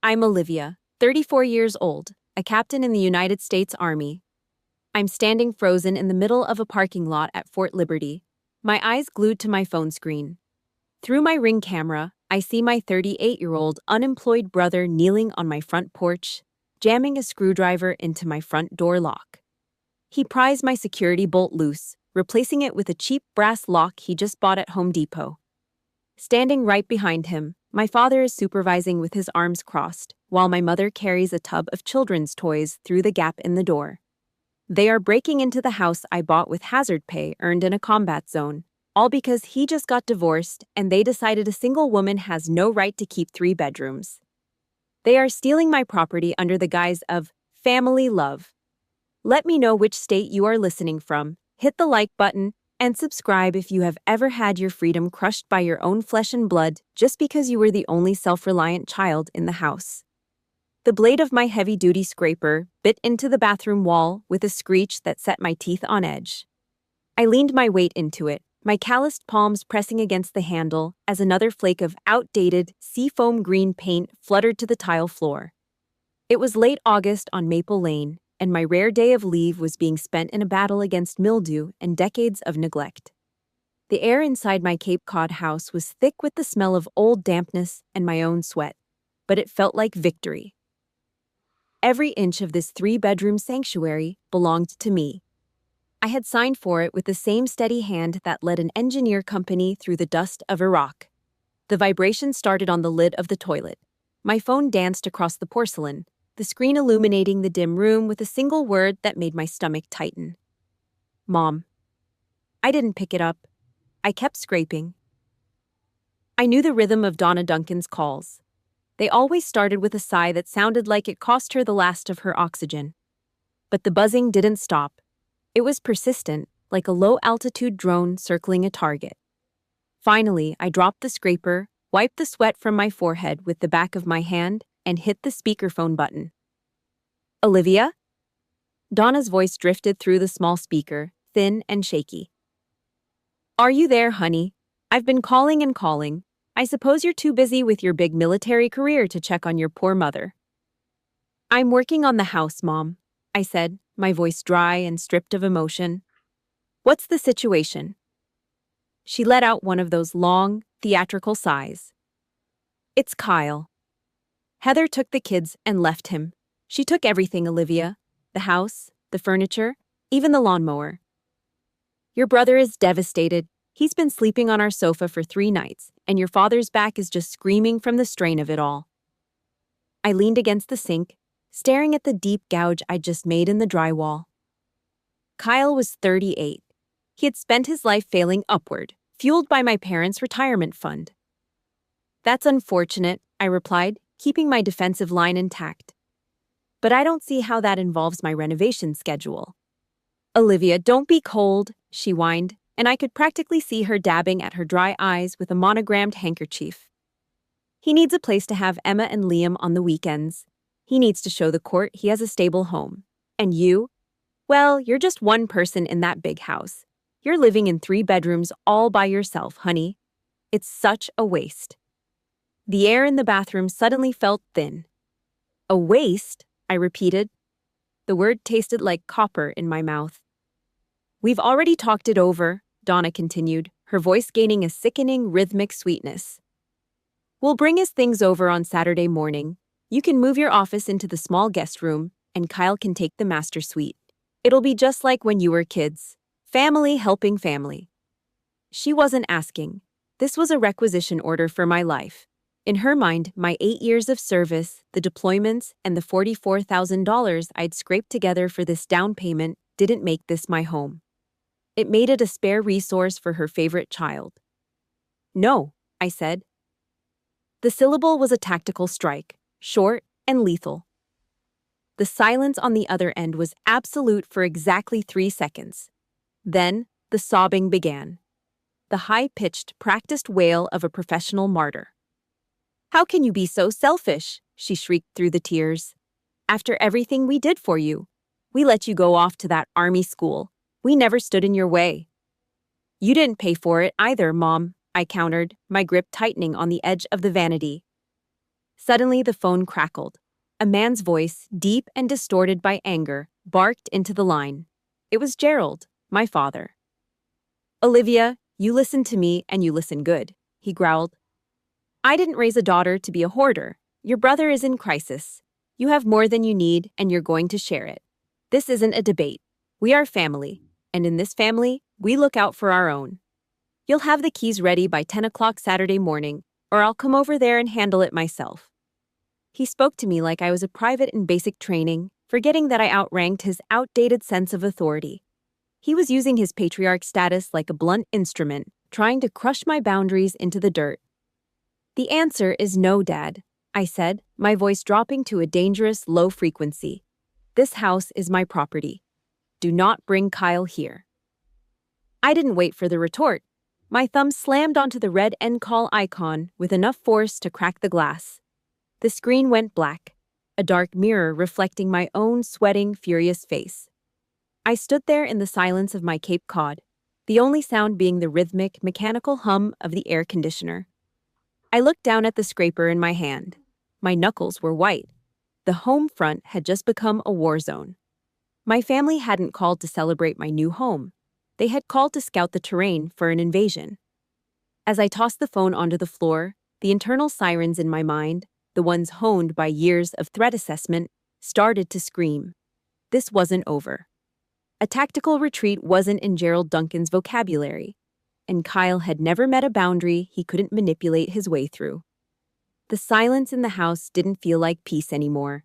I'm Olivia, 34 years old, a captain in the United States Army. I'm standing frozen in the middle of a parking lot at Fort Liberty, my eyes glued to my phone screen. Through my Ring camera, I see my 38-year-old unemployed brother kneeling on my front porch, jamming a screwdriver into my front door lock. He pries my security bolt loose, replacing it with a cheap brass lock he just bought at Home Depot. Standing right behind him, my father is supervising with his arms crossed, while my mother carries a tub of children's toys through the gap in the door. They are breaking into the house I bought with hazard pay earned in a combat zone, all because he just got divorced and they decided a single woman has no right to keep 3 bedrooms. They are stealing my property under the guise of family love. Let me know which state you are listening from, hit the like button, and subscribe if you have ever had your freedom crushed by your own flesh and blood just because you were the only self-reliant child in the house. The blade of my heavy-duty scraper bit into the bathroom wall with a screech that set my teeth on edge. I leaned my weight into it, my calloused palms pressing against the handle as another flake of outdated, seafoam green paint fluttered to the tile floor. It was late August on Maple Lane, and my rare day of leave was being spent in a battle against mildew and decades of neglect. The air inside my Cape Cod house was thick with the smell of old dampness and my own sweat, but it felt like victory. Every inch of this 3-bedroom sanctuary belonged to me. I had signed for it with the same steady hand that led an engineer company through the dust of Iraq. The vibration started on the lid of the toilet. My phone danced across the porcelain, the screen illuminating the dim room with a single word that made my stomach tighten. Mom. I didn't pick it up. I kept scraping. I knew the rhythm of Donna Duncan's calls. They always started with a sigh that sounded like it cost her the last of her oxygen. But the buzzing didn't stop. It was persistent, like a low-altitude drone circling a target. Finally, I dropped the scraper, wiped the sweat from my forehead with the back of my hand, and hit the speakerphone button. Olivia? Donna's voice drifted through the small speaker, thin and shaky. Are you there, honey? I've been calling and calling. I suppose you're too busy with your big military career to check on your poor mother. I'm working on the house, Mom, I said, my voice dry and stripped of emotion. What's the situation? She let out one of those long, theatrical sighs. It's Kyle. Heather took the kids and left him. She took everything, Olivia. The house, the furniture, even the lawnmower. Your brother is devastated. He's been sleeping on our sofa for 3 nights, and your father's back is just screaming from the strain of it all. I leaned against the sink, staring at the deep gouge I'd just made in the drywall. Kyle was 38. He had spent his life failing upward, fueled by my parents' retirement fund. That's unfortunate, I replied, keeping my defensive line intact. But I don't see how that involves my renovation schedule. Olivia, don't be cold, she whined, and I could practically see her dabbing at her dry eyes with a monogrammed handkerchief. He needs a place to have Emma and Liam on the weekends. He needs to show the court he has a stable home. And you? Well, you're just one person in that big house. You're living in 3 bedrooms all by yourself, honey. It's such a waste. The air in the bathroom suddenly felt thin. A waste, I repeated. The word tasted like copper in my mouth. We've already talked it over, Donna continued, her voice gaining a sickening rhythmic sweetness. We'll bring his things over on Saturday morning. You can move your office into the small guest room, and Kyle can take the master suite. It'll be just like when you were kids. Family helping family. She wasn't asking. This was a requisition order for my life. In her mind, my 8 years of service, the deployments, and the $44,000 I'd scraped together for this down payment didn't make this my home. It made it a spare resource for her favorite child. No, I said. The syllable was a tactical strike, short and lethal. The silence on the other end was absolute for exactly 3 seconds. Then, the sobbing began. The high-pitched, practiced wail of a professional martyr. How can you be so selfish? She shrieked through the tears. After everything we did for you, we let you go off to that army school. We never stood in your way. You didn't pay for it either, Mom, I countered, my grip tightening on the edge of the vanity. Suddenly, the phone crackled. A man's voice, deep and distorted by anger, barked into the line. It was Gerald, my father. "Olivia, you listen to me and you listen good," he growled. "I didn't raise a daughter to be a hoarder. Your brother is in crisis. You have more than you need and you're going to share it. This isn't a debate. We are family, and in this family, we look out for our own. You'll have the keys ready by 10 o'clock Saturday morning, or I'll come over there and handle it myself." He spoke to me like I was a private in basic training, forgetting that I outranked his outdated sense of authority. He was using his patriarch status like a blunt instrument, trying to crush my boundaries into the dirt. "The answer is no, Dad," I said, my voice dropping to a dangerous low frequency. "This house is my property. Do not bring Kyle here." I didn't wait for the retort. My thumb slammed onto the red end call icon with enough force to crack the glass. The screen went black, a dark mirror reflecting my own sweating, furious face. I stood there in the silence of my Cape Cod, the only sound being the rhythmic, mechanical hum of the air conditioner. I looked down at the scraper in my hand. My knuckles were white. The home front had just become a war zone. My family hadn't called to celebrate my new home. They had called to scout the terrain for an invasion. As I tossed the phone onto the floor, the internal sirens in my mind, the ones honed by years of threat assessment, started to scream. This wasn't over. A tactical retreat wasn't in Gerald Duncan's vocabulary, and Kyle had never met a boundary he couldn't manipulate his way through. The silence in the house didn't feel like peace anymore.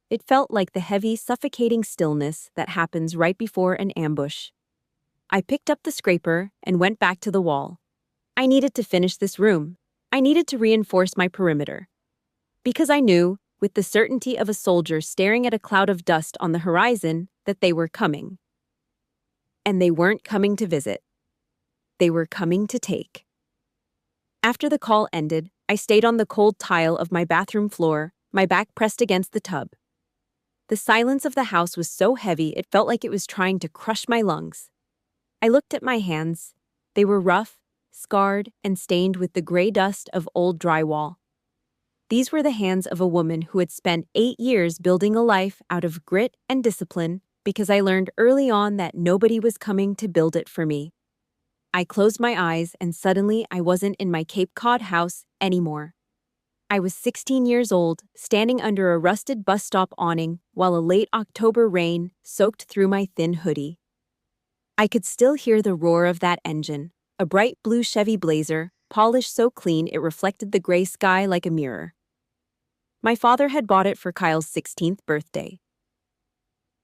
It felt like the heavy, suffocating stillness that happens right before an ambush. I picked up the scraper and went back to the wall. I needed to finish this room. I needed to reinforce my perimeter. Because I knew, with the certainty of a soldier staring at a cloud of dust on the horizon, that they were coming. And they weren't coming to visit. They were coming to take. After the call ended, I stayed on the cold tile of my bathroom floor, my back pressed against the tub. The silence of the house was so heavy it felt like it was trying to crush my lungs. I looked at my hands. They were rough, scarred, and stained with the gray dust of old drywall. These were the hands of a woman who had spent 8 years building a life out of grit and discipline because I learned early on that nobody was coming to build it for me. I closed my eyes and suddenly I wasn't in my Cape Cod house anymore. I was 16 years old, standing under a rusted bus stop awning while a late October rain soaked through my thin hoodie. I could still hear the roar of that engine, a bright blue Chevy Blazer, polished so clean it reflected the gray sky like a mirror. My father had bought it for Kyle's 16th birthday.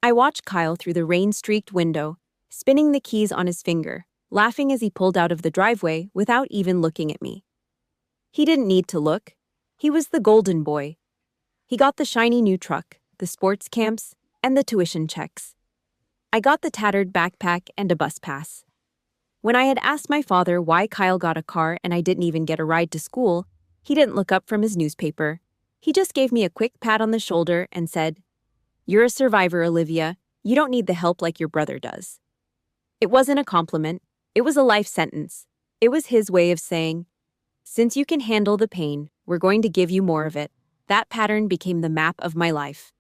I watched Kyle through the rain-streaked window, spinning the keys on his finger, laughing as he pulled out of the driveway without even looking at me. He didn't need to look. He was the golden boy. He got the shiny new truck, the sports camps, and the tuition checks. I got the tattered backpack and a bus pass. When I had asked my father why Kyle got a car and I didn't even get a ride to school, he didn't look up from his newspaper. He just gave me a quick pat on the shoulder and said, "You're a survivor, Olivia. You don't need the help like your brother does." It wasn't a compliment. It was a life sentence. It was his way of saying, "Since you can handle the pain, we're going to give you more of it." That pattern became the map of my life.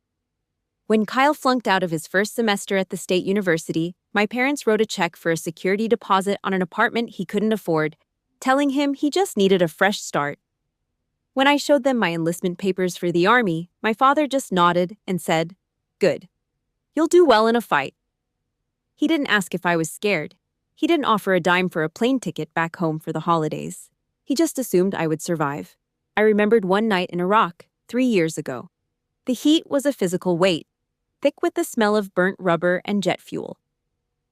When Kyle flunked out of his first semester at the state university, my parents wrote a check for a security deposit on an apartment he couldn't afford, telling him he just needed a fresh start. When I showed them my enlistment papers for the Army, my father just nodded and said, "Good. You'll do well in a fight." He didn't ask if I was scared. He didn't offer a dime for a plane ticket back home for the holidays. He just assumed I would survive. I remembered one night in Iraq, 3 years ago. The heat was a physical weight, thick with the smell of burnt rubber and jet fuel.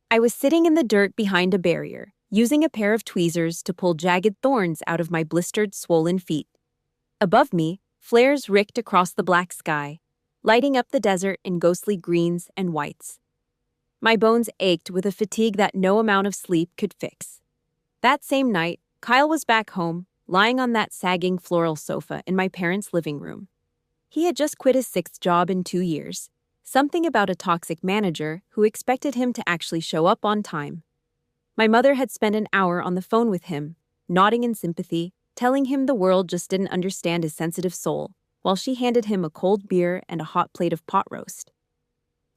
I was sitting in the dirt behind a barrier, using a pair of tweezers to pull jagged thorns out of my blistered, swollen feet. Above me, flares ricked across the black sky, lighting up the desert in ghostly greens and whites. My bones ached with a fatigue that no amount of sleep could fix. That same night, Kyle was back home, lying on that sagging floral sofa in my parents' living room. He had just quit his 6th job in 2 years. Something about a toxic manager who expected him to actually show up on time. My mother had spent an hour on the phone with him, nodding in sympathy, telling him the world just didn't understand his sensitive soul, while she handed him a cold beer and a hot plate of pot roast.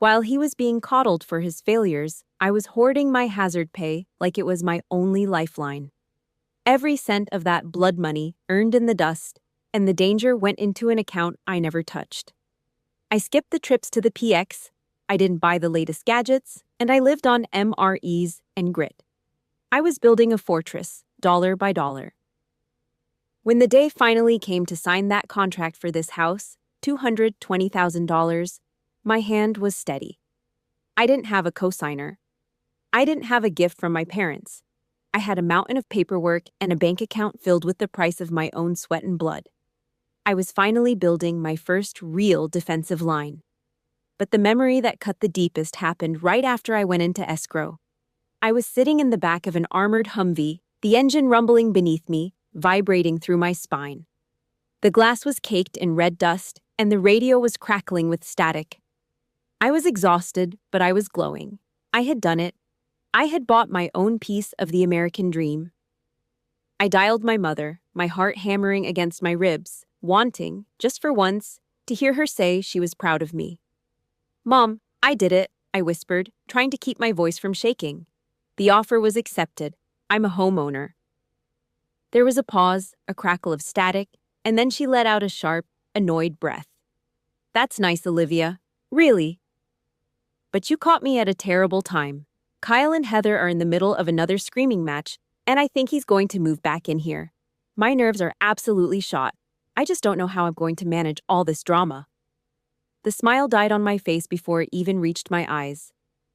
While he was being coddled for his failures, I was hoarding my hazard pay like it was my only lifeline. Every cent of that blood money earned in the dust, and the danger went into an account I never touched. I skipped the trips to the PX, I didn't buy the latest gadgets, and I lived on MREs and grit. I was building a fortress, dollar by dollar. When the day finally came to sign that contract for this house, $220,000, my hand was steady. I didn't have a cosigner. I didn't have a gift from my parents. I had a mountain of paperwork and a bank account filled with the price of my own sweat and blood. I was finally building my first real defensive line. But the memory that cut the deepest happened right after I went into escrow. I was sitting in the back of an armored Humvee, the engine rumbling beneath me, vibrating through my spine. The glass was caked in red dust, and the radio was crackling with static. I was exhausted, but I was glowing. I had done it. I had bought my own piece of the American dream. I dialed my mother, my heart hammering against my ribs, wanting, just for once, to hear her say she was proud of me. "Mom, I did it," I whispered, trying to keep my voice from shaking. The offer was accepted. I'm a homeowner. There was a pause, a crackle of static, and then she let out a sharp, annoyed breath. "That's nice, Olivia. Really? But you caught me at a terrible time. Kyle and Heather are in the middle of another screaming match, and I think he's going to move back in here. My nerves are absolutely shot. I just don't know how I'm going to manage all this drama." The smile died on my face before it even reached my eyes.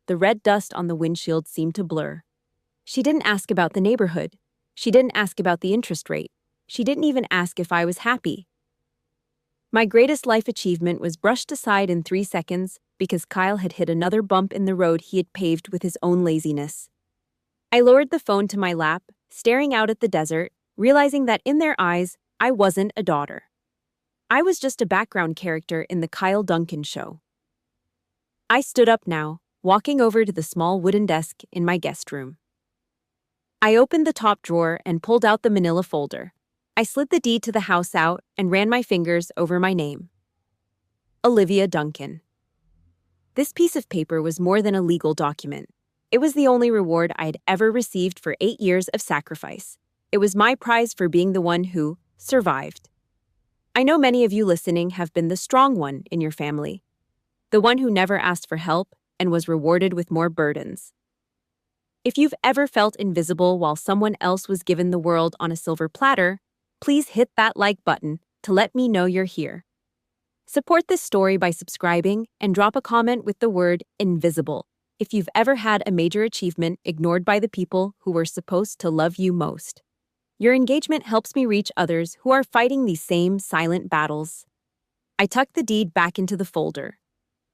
The red dust on the windshield seemed to blur. She didn't ask about the neighborhood. She didn't ask about the interest rate. She didn't even ask if I was happy. My greatest life achievement was brushed aside in 3 seconds because Kyle had hit another bump in the road he had paved with his own laziness. I lowered the phone to my lap, staring out at the desert, realizing that in their eyes, I wasn't a daughter. I was just a background character in the Kyle Duncan show. I stood up now, walking over to the small wooden desk in my guest room. I opened the top drawer and pulled out the manila folder. I slid the deed to the house out and ran my fingers over my name. Olivia Duncan. This piece of paper was more than a legal document. It was the only reward I had ever received for 8 years of sacrifice. It was my prize for being the one who survived. I know many of you listening have been the strong one in your family, the one who never asked for help and was rewarded with more burdens. If you've ever felt invisible while someone else was given the world on a silver platter, please hit that like button to let me know you're here. Support this story by subscribing and drop a comment with the word invisible if you've ever had a major achievement ignored by the people who were supposed to love you most. Your engagement helps me reach others who are fighting these same silent battles. I tucked the deed back into the folder.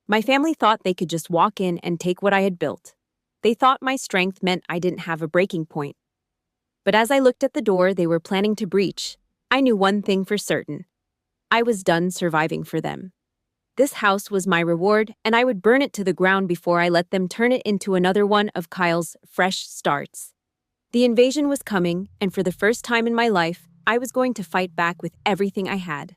My family thought they could just walk in and take what I had built. They thought my strength meant I didn't have a breaking point. But as I looked at the door they were planning to breach, I knew one thing for certain. I was done surviving for them. This house was my reward, and I would burn it to the ground before I let them turn it into another one of Kyle's fresh starts. The invasion was coming, and for the first time in my life, I was going to fight back with everything I had.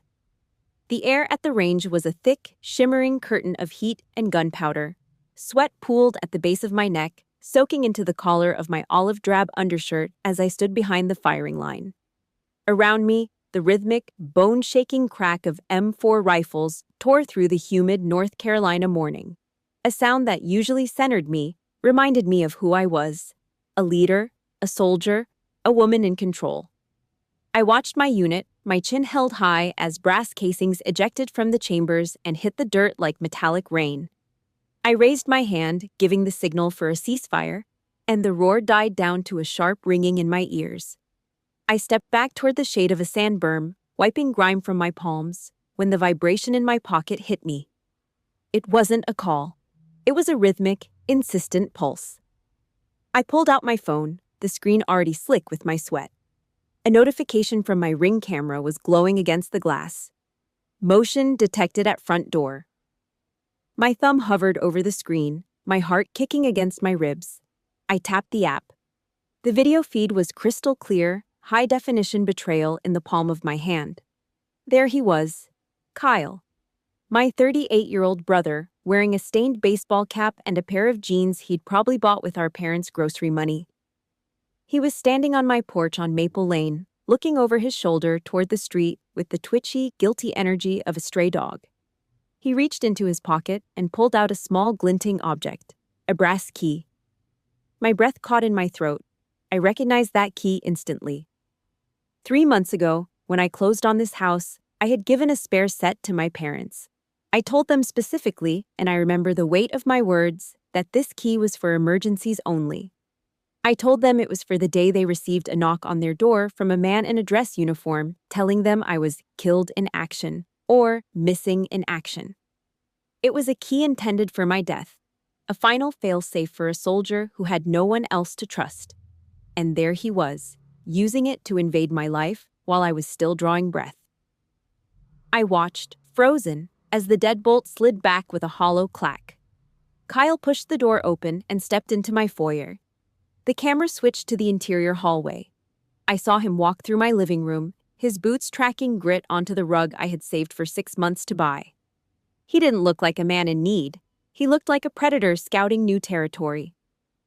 The air at the range was a thick, shimmering curtain of heat and gunpowder. Sweat pooled at the base of my neck, soaking into the collar of my olive-drab undershirt as I stood behind the firing line. Around me, the rhythmic, bone-shaking crack of M4 rifles tore through the humid North Carolina morning. A sound that usually centered me reminded me of who I was: a leader, a soldier, a woman in control. I watched my unit, my chin held high as brass casings ejected from the chambers and hit the dirt like metallic rain. I raised my hand, giving the signal for a ceasefire, and the roar died down to a sharp ringing in my ears. I stepped back toward the shade of a sand berm, wiping grime from my palms, when the vibration in my pocket hit me. It wasn't a call. It was a rhythmic, insistent pulse. I pulled out my phone, the screen already slick with my sweat. A notification from my Ring camera was glowing against the glass. Motion detected at front door. My thumb hovered over the screen, my heart kicking against my ribs. I tapped the app. The video feed was crystal clear, high-definition betrayal in the palm of my hand. There he was, Kyle. My 38-year-old brother, wearing a stained baseball cap and a pair of jeans he'd probably bought with our parents' grocery money. He was standing on my porch on Maple Lane, looking over his shoulder toward the street with the twitchy, guilty energy of a stray dog. He reached into his pocket and pulled out a small glinting object, a brass key. My breath caught in my throat. I recognized that key instantly. 3 months ago, when I closed on this house, I had given a spare set to my parents. I told them specifically, and I remember the weight of my words, that this key was for emergencies only. I told them it was for the day they received a knock on their door from a man in a dress uniform telling them I was killed in action or missing in action. It was a key intended for my death, a final fail-safe for a soldier who had no one else to trust. And there he was, using it to invade my life while I was still drawing breath. I watched, frozen, as the deadbolt slid back with a hollow clack. Kyle pushed the door open and stepped into my foyer. The camera switched to the interior hallway. I saw him walk through my living room, his boots tracking grit onto the rug I had saved for 6 months to buy. He didn't look like a man in need. He looked like a predator scouting new territory.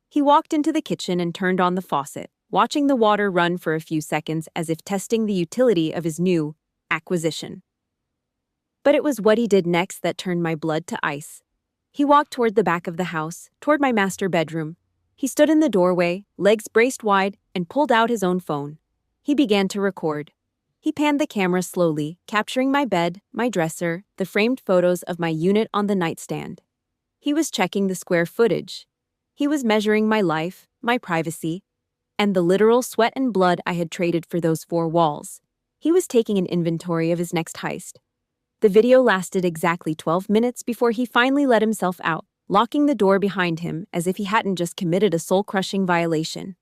He walked into the kitchen and turned on the faucet, watching the water run for a few seconds as if testing the utility of his new acquisition. But it was what he did next that turned my blood to ice. He walked toward the back of the house, toward my master bedroom. He stood in the doorway, legs braced wide, and pulled out his own phone. He began to record. He panned the camera slowly, capturing my bed, my dresser, the framed photos of my unit on the nightstand. He was checking the square footage. He was measuring my life, my privacy, and the literal sweat and blood I had traded for those 4 walls. He was taking an inventory of his next heist. The video lasted exactly 12 minutes before he finally let himself out, locking the door behind him as if he hadn't just committed a soul-crushing violation.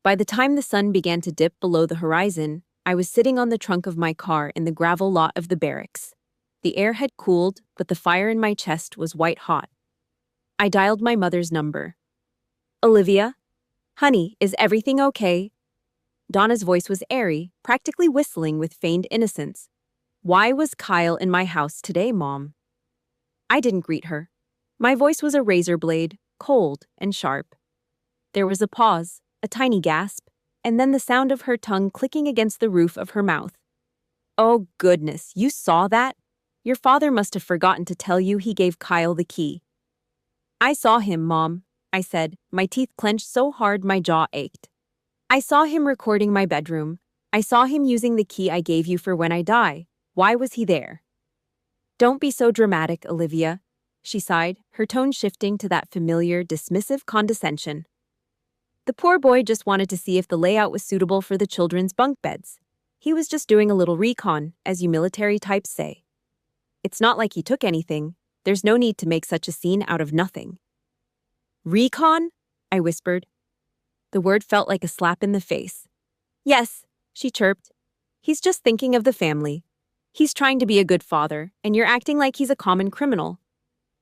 By the time the sun began to dip below the horizon, I was sitting on the trunk of my car in the gravel lot of the barracks. The air had cooled, but the fire in my chest was white-hot. I dialed my mother's number. "Olivia? Honey, is everything okay?" Donna's voice was airy, practically whistling with feigned innocence. "Why was Kyle in my house today, Mom?" I didn't greet her. My voice was a razor blade, cold and sharp. There was a pause, a tiny gasp, and then the sound of her tongue clicking against the roof of her mouth. "Oh goodness, you saw that? Your father must have forgotten to tell you he gave Kyle the key." "I saw him, Mom," I said, my teeth clenched so hard my jaw ached. "I saw him recording my bedroom. I saw him using the key I gave you for when I die. Why was he there?" "Don't be so dramatic, Olivia," she sighed, her tone shifting to that familiar, dismissive condescension. "The poor boy just wanted to see if the layout was suitable for the children's bunk beds. He was just doing a little recon, as you military types say. It's not like he took anything. There's no need to make such a scene out of nothing." "Recon?" I whispered. The word felt like a slap in the face. "Yes," she chirped. "He's just thinking of the family. He's trying to be a good father, and you're acting like he's a common criminal.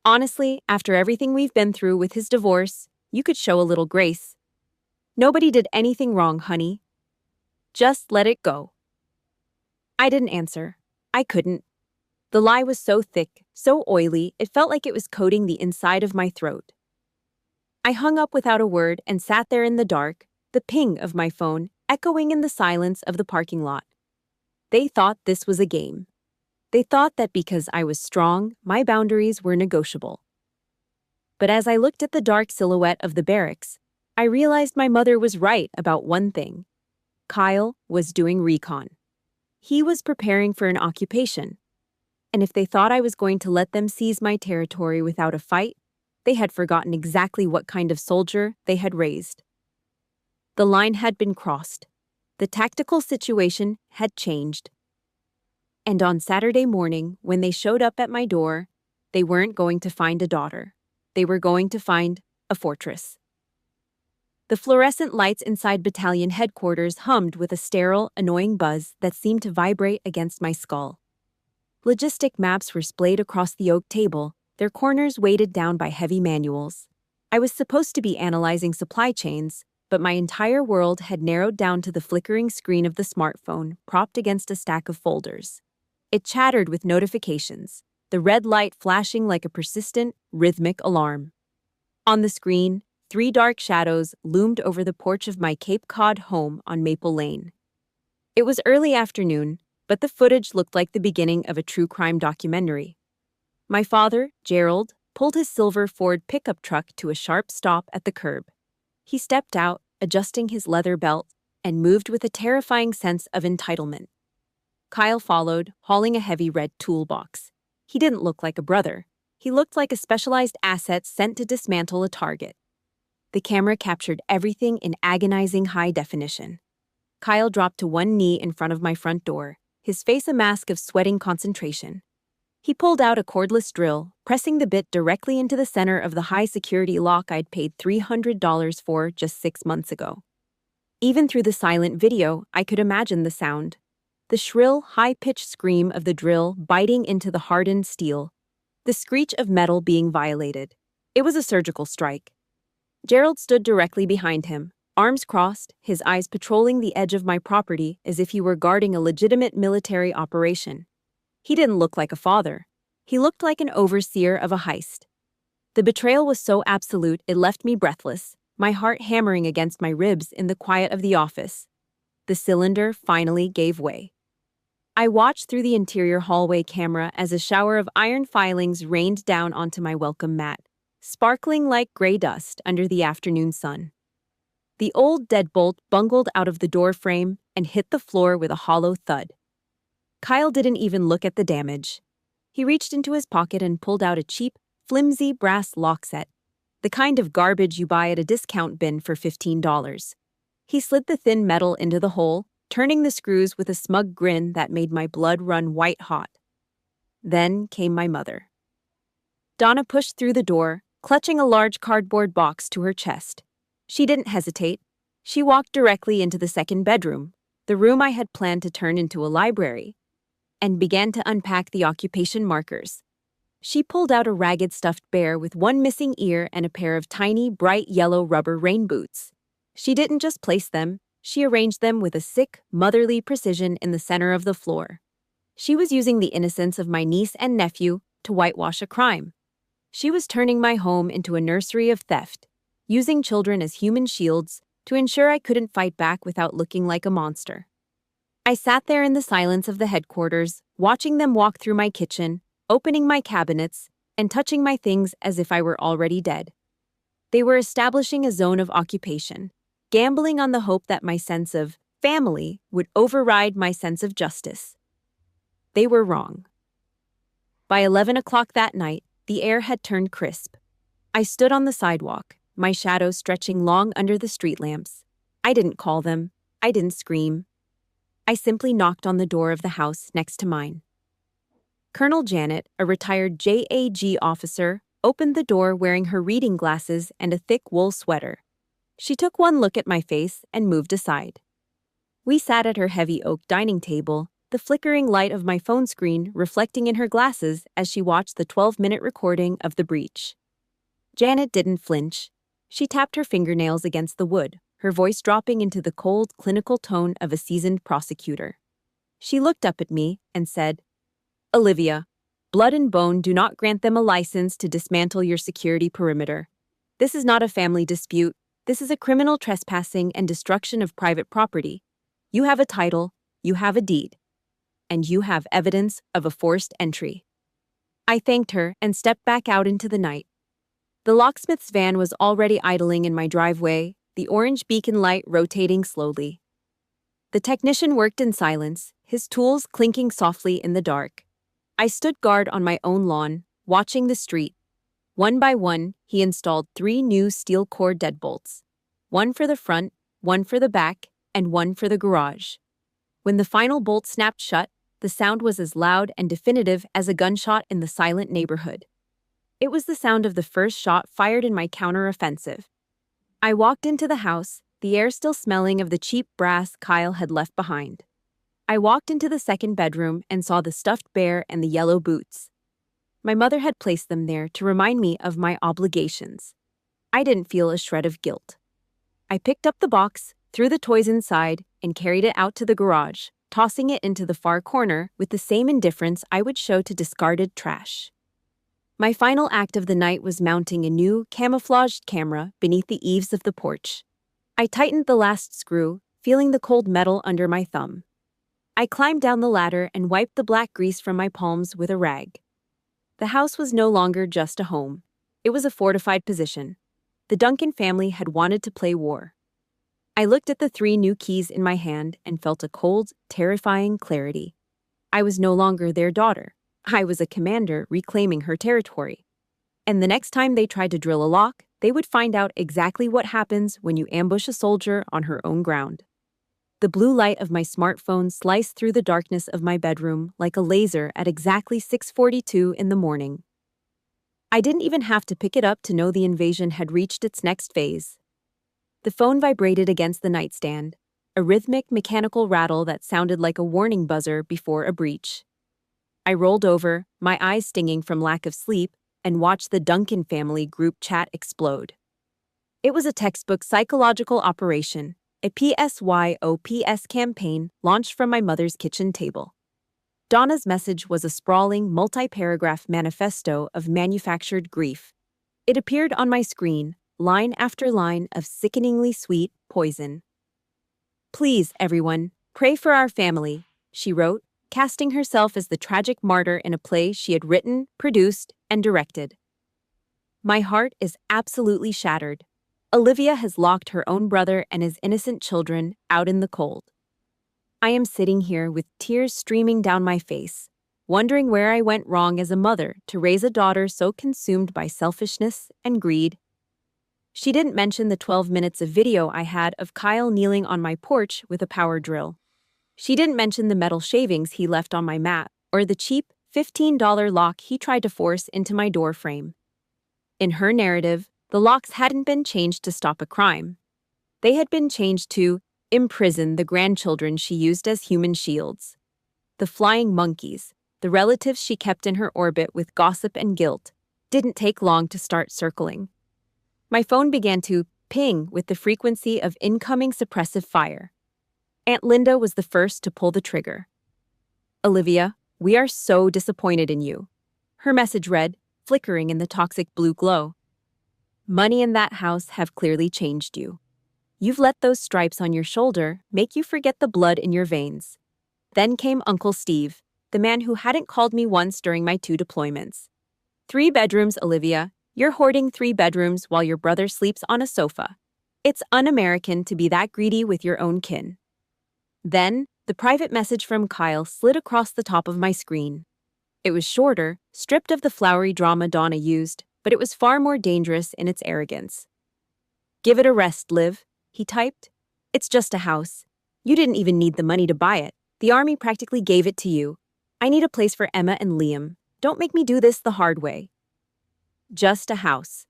Honestly, after everything we've been through with his divorce, you could show a little grace. Nobody did anything wrong, honey. Just let it go." I didn't answer. I couldn't. The lie was so thick, so oily, it felt like it was coating the inside of my throat. I hung up without a word and sat there in the dark, the ping of my phone echoing in the silence of the parking lot. They thought this was a game. They thought that because I was strong, my boundaries were negotiable. But as I looked at the dark silhouette of the barracks, I realized my mother was right about one thing. Kyle was doing recon. He was preparing for an occupation. And if they thought I was going to let them seize my territory without a fight, they had forgotten exactly what kind of soldier they had raised. The line had been crossed. The tactical situation had changed. And on Saturday morning, when they showed up at my door, they weren't going to find a daughter. They were going to find a fortress. The fluorescent lights inside battalion headquarters hummed with a sterile, annoying buzz that seemed to vibrate against my skull. Logistic maps were splayed across the oak table, their corners weighted down by heavy manuals. I was supposed to be analyzing supply chains, but my entire world had narrowed down to the flickering screen of the smartphone propped against a stack of folders. It chattered with notifications, the red light flashing like a persistent, rhythmic alarm. On the screen, 3 dark shadows loomed over the porch of my Cape Cod home on Maple Lane. It was early afternoon, but the footage looked like the beginning of a true crime documentary. My father, Gerald, pulled his silver Ford pickup truck to a sharp stop at the curb. He stepped out, adjusting his leather belt, and moved with a terrifying sense of entitlement. Kyle followed, hauling a heavy red toolbox. He didn't look like a brother. He looked like a specialized asset sent to dismantle a target. The camera captured everything in agonizing high definition. Kyle dropped to one knee in front of my front door, his face a mask of sweating concentration. He pulled out a cordless drill, pressing the bit directly into the center of the high-security lock I'd paid $300 for just 6 months ago. Even through the silent video, I could imagine the sound. The shrill, high-pitched scream of the drill biting into the hardened steel. The screech of metal being violated. It was a surgical strike. Gerald stood directly behind him, arms crossed, his eyes patrolling the edge of my property as if he were guarding a legitimate military operation. He didn't look like a father. He looked like an overseer of a heist. The betrayal was so absolute it left me breathless, my heart hammering against my ribs in the quiet of the office. The cylinder finally gave way. I watched through the interior hallway camera as a shower of iron filings rained down onto my welcome mat, sparkling like gray dust under the afternoon sun. The old deadbolt bungled out of the door frame and hit the floor with a hollow thud. Kyle didn't even look at the damage. He reached into his pocket and pulled out a cheap, flimsy brass lock set, the kind of garbage you buy at a discount bin for $15. He slid the thin metal into the hole, turning the screws with a smug grin that made my blood run white-hot. Then came my mother. Donna pushed through the door, clutching a large cardboard box to her chest. She didn't hesitate. She walked directly into the second bedroom, the room I had planned to turn into a library, and began to unpack the occupation markers. She pulled out a ragged stuffed bear with one missing ear and a pair of tiny, bright yellow rubber rain boots. She didn't just place them, she arranged them with a sick, motherly precision in the center of the floor. She was using the innocence of my niece and nephew to whitewash a crime. She was turning my home into a nursery of theft, using children as human shields to ensure I couldn't fight back without looking like a monster. I sat there in the silence of the headquarters, watching them walk through my kitchen, opening my cabinets, and touching my things as if I were already dead. They were establishing a zone of occupation, gambling on the hope that my sense of family would override my sense of justice. They were wrong. By 11 o'clock that night, the air had turned crisp. I stood on the sidewalk, my shadow stretching long under the street lamps. I didn't call them. I didn't scream. I simply knocked on the door of the house next to mine. Colonel Janet, a retired JAG officer, opened the door wearing her reading glasses and a thick wool sweater. She took one look at my face and moved aside. We sat at her heavy oak dining table, the flickering light of my phone screen reflecting in her glasses as she watched the 12-minute recording of the breach. Janet didn't flinch. She tapped her fingernails against the wood, her voice dropping into the cold, clinical tone of a seasoned prosecutor. She looked up at me and said, "Olivia, blood and bone do not grant them a license to dismantle your security perimeter. This is not a family dispute. This is a criminal trespassing and destruction of private property. You have a title, you have a deed, and you have evidence of a forced entry." I thanked her and stepped back out into the night. The locksmith's van was already idling in my driveway, the orange beacon light rotating slowly. The technician worked in silence, his tools clinking softly in the dark. I stood guard on my own lawn, watching the street. One by one, he installed 3 new steel core deadbolts. One for the front, one for the back, and one for the garage. When the final bolt snapped shut, the sound was as loud and definitive as a gunshot in the silent neighborhood. It was the sound of the first shot fired in my counter-offensive. I walked into the house, the air still smelling of the cheap brass Kyle had left behind. I walked into the second bedroom and saw the stuffed bear and the yellow boots. My mother had placed them there to remind me of my obligations. I didn't feel a shred of guilt. I picked up the box, threw the toys inside, and carried it out to the garage. tossing it into the far corner with the same indifference I would show to discarded trash. My final act of the night was mounting a new, camouflaged camera beneath the eaves of the porch. I tightened the last screw, feeling the cold metal under my thumb. I climbed down the ladder and wiped the black grease from my palms with a rag. The house was no longer just a home. It was a fortified position. The Duncan family had wanted to play war. I looked at the 3 new keys in my hand and felt a cold, terrifying clarity. I was no longer their daughter. I was a commander reclaiming her territory. And the next time they tried to drill a lock, they would find out exactly what happens when you ambush a soldier on her own ground. The blue light of my smartphone sliced through the darkness of my bedroom like a laser at exactly 6:42 in the morning. I didn't even have to pick it up to know the invasion had reached its next phase. The phone vibrated against the nightstand, a rhythmic mechanical rattle that sounded like a warning buzzer before a breach. I rolled over, my eyes stinging from lack of sleep, and watched the Duncan family group chat explode. It was a textbook psychological operation, a PSYOPS campaign launched from my mother's kitchen table. Donna's message was a sprawling, multi-paragraph manifesto of manufactured grief. It appeared on my screen, line after line of sickeningly sweet poison. "Please, everyone, pray for our family," she wrote, casting herself as the tragic martyr in a play she had written, produced, and directed. My heart is absolutely shattered. Olivia has locked her own brother and his innocent children out in the cold. I am sitting here with tears streaming down my face, wondering where I went wrong as a mother to raise a daughter so consumed by selfishness and greed. She didn't mention the 12 minutes of video I had of Kyle kneeling on my porch with a power drill. She didn't mention the metal shavings he left on my mat or the cheap $15 lock he tried to force into my door frame. In her narrative, the locks hadn't been changed to stop a crime. They had been changed to imprison the grandchildren she used as human shields. The flying monkeys, the relatives she kept in her orbit with gossip and guilt, didn't take long to start circling. My phone began to ping with the frequency of incoming suppressive fire. Aunt Linda was the first to pull the trigger. "Olivia, we are so disappointed in you." Her message read, flickering in the toxic blue glow. "Money in that house have clearly changed you. You've let those stripes on your shoulder make you forget the blood in your veins." Then came Uncle Steve, the man who hadn't called me once during my 2 deployments. "3 bedrooms, Olivia. You're hoarding 3 bedrooms while your brother sleeps on a sofa. It's un-American to be that greedy with your own kin." Then, the private message from Kyle slid across the top of my screen. It was shorter, stripped of the flowery drama Donna used, but it was far more dangerous in its arrogance. "Give it a rest, Liv," he typed. "It's just a house. You didn't even need the money to buy it. The army practically gave it to you. I need a place for Emma and Liam. Don't make me do this the hard way." Just a house.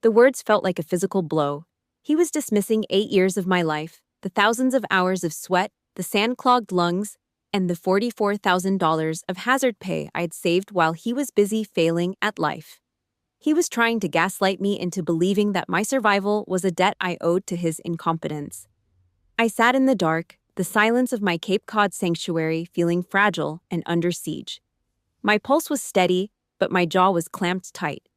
The words felt like a physical blow. He was dismissing 8 years of my life, the thousands of hours of sweat, the sand-clogged lungs, and the $44,000 of hazard pay I'd saved while he was busy failing at life. He was trying to gaslight me into believing that my survival was a debt I owed to his incompetence. I sat in the dark, the silence of my Cape Cod sanctuary feeling fragile and under siege. My pulse was steady, but my jaw was clamped tight.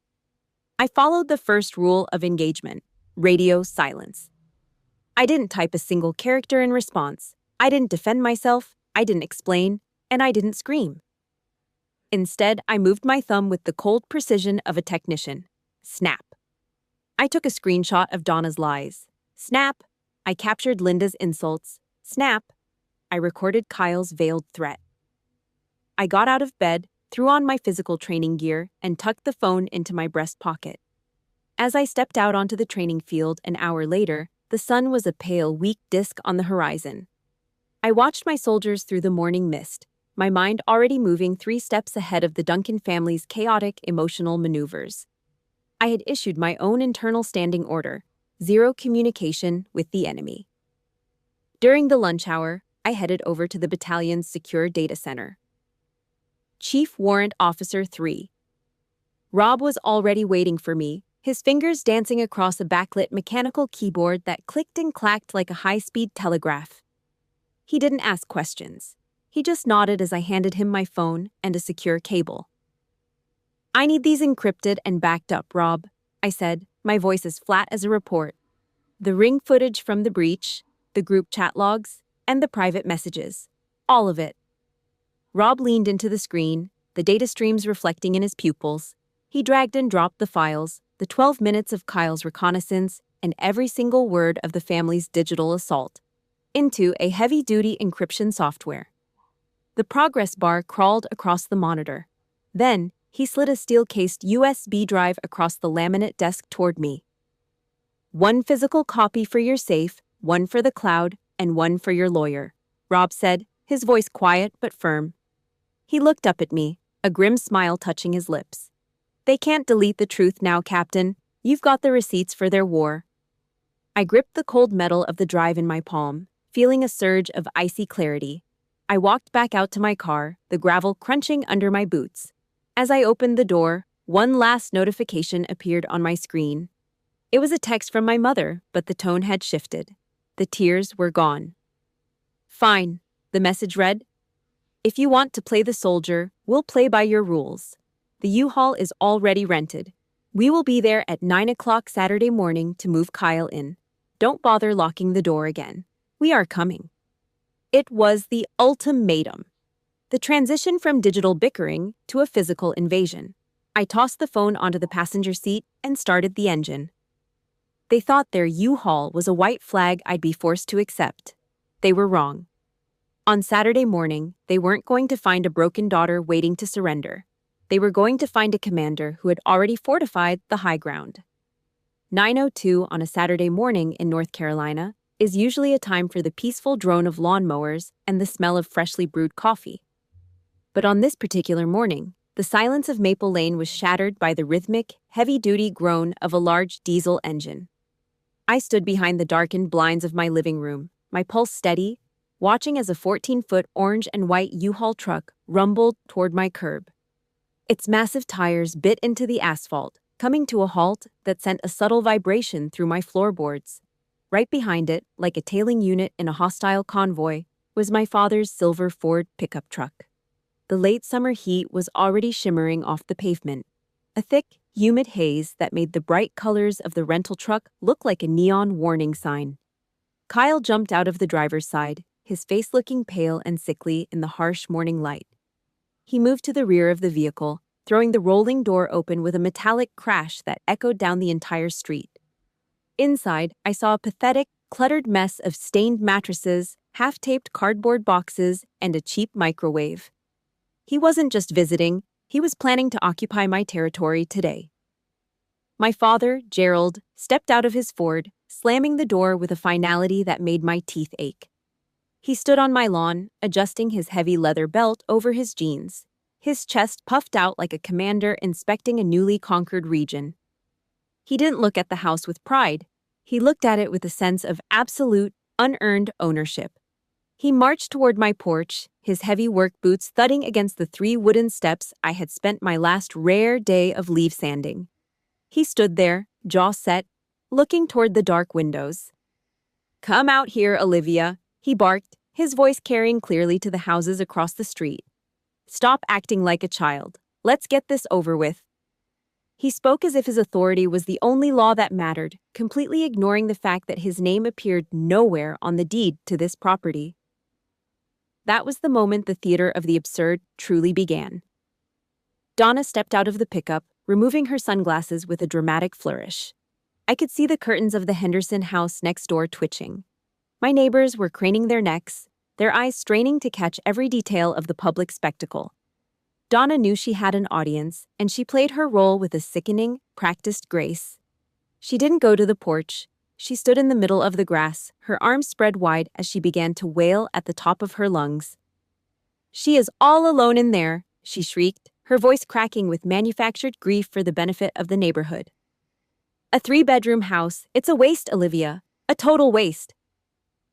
I followed the first rule of engagement: radio silence. I didn't type a single character in response. I didn't defend myself, I didn't explain, and I didn't scream. Instead, I moved my thumb with the cold precision of a technician. Snap. I took a screenshot of Donna's lies. Snap. I captured Linda's insults. Snap. I recorded Kyle's veiled threat. I got out of bed, threw on my physical training gear, and tucked the phone into my breast pocket. As I stepped out onto the training field an hour later, the sun was a pale, weak disk on the horizon. I watched my soldiers through the morning mist, my mind already moving 3 steps ahead of the Duncan family's chaotic emotional maneuvers. I had issued my own internal standing order: 0 communication with the enemy. During the lunch hour, I headed over to the battalion's secure data center. Chief Warrant Officer 3. Rob was already waiting for me, his fingers dancing across a backlit mechanical keyboard that clicked and clacked like a high-speed telegraph. He didn't ask questions. He just nodded as I handed him my phone and a secure cable. "I need these encrypted and backed up, Rob," I said, my voice as flat as a report. "The ring footage from the breach, the group chat logs, and the private messages. All of it." Rob leaned into the screen, the data streams reflecting in his pupils. He dragged and dropped the files, the 12 minutes of Kyle's reconnaissance, and every single word of the family's digital assault, into a heavy-duty encryption software. The progress bar crawled across the monitor. Then, he slid a steel-cased USB drive across the laminate desk toward me. "One physical copy for your safe, one for the cloud, and one for your lawyer," Rob said, his voice quiet but firm. He looked up at me, a grim smile touching his lips. "They can't delete the truth now, Captain. You've got the receipts for their war." I gripped the cold metal of the drive in my palm, feeling a surge of icy clarity. I walked back out to my car, the gravel crunching under my boots. As I opened the door, one last notification appeared on my screen. It was a text from my mother, but the tone had shifted. The tears were gone. "Fine," the message read. "If you want to play the soldier, we'll play by your rules. The U-Haul is already rented. We will be there at 9 o'clock Saturday morning to move Kyle in. Don't bother locking the door again. We are coming." It was the ultimatum. The transition from digital bickering to a physical invasion. I tossed the phone onto the passenger seat and started the engine. They thought their U-Haul was a white flag I'd be forced to accept. They were wrong. On Saturday morning, they weren't going to find a broken daughter waiting to surrender. They were going to find a commander who had already fortified the high ground. 9:02 on a Saturday morning in North Carolina is usually a time for the peaceful drone of lawnmowers and the smell of freshly brewed coffee. But on this particular morning, the silence of Maple Lane was shattered by the rhythmic, heavy-duty groan of a large diesel engine. I stood behind the darkened blinds of my living room, my pulse steady, watching as a 14-foot orange and white U-Haul truck rumbled toward my curb. Its massive tires bit into the asphalt, coming to a halt that sent a subtle vibration through my floorboards. Right behind it, like a tailing unit in a hostile convoy, was my father's silver Ford pickup truck. The late summer heat was already shimmering off the pavement, a thick, humid haze that made the bright colors of the rental truck look like a neon warning sign. Kyle jumped out of the driver's side, his face looking pale and sickly in the harsh morning light. He moved to the rear of the vehicle, throwing the rolling door open with a metallic crash that echoed down the entire street. Inside, I saw a pathetic, cluttered mess of stained mattresses, half-taped cardboard boxes, and a cheap microwave. He wasn't just visiting, he was planning to occupy my territory today. My father, Gerald, stepped out of his Ford, slamming the door with a finality that made my teeth ache. He stood on my lawn, adjusting his heavy leather belt over his jeans, his chest puffed out like a commander inspecting a newly conquered region. He didn't look at the house with pride. He looked at it with a sense of absolute, unearned ownership. He marched toward my porch, his heavy work boots thudding against the 3 wooden steps I had spent my last rare day of leaf sanding. He stood there, jaw set, looking toward the dark windows. "Come out here, Olivia," he barked, his voice carrying clearly to the houses across the street. "Stop acting like a child. Let's get this over with." He spoke as if his authority was the only law that mattered, completely ignoring the fact that his name appeared nowhere on the deed to this property. That was the moment the theater of the absurd truly began. Donna stepped out of the pickup, removing her sunglasses with a dramatic flourish. I could see the curtains of the Henderson house next door twitching. My neighbors were craning their necks, their eyes straining to catch every detail of the public spectacle. Donna knew she had an audience, and she played her role with a sickening, practiced grace. She didn't go to the porch. She stood in the middle of the grass, her arms spread wide as she began to wail at the top of her lungs. "She is all alone in there," she shrieked, her voice cracking with manufactured grief for the benefit of the neighborhood. "A 3-bedroom house. It's a waste, Olivia. A total waste.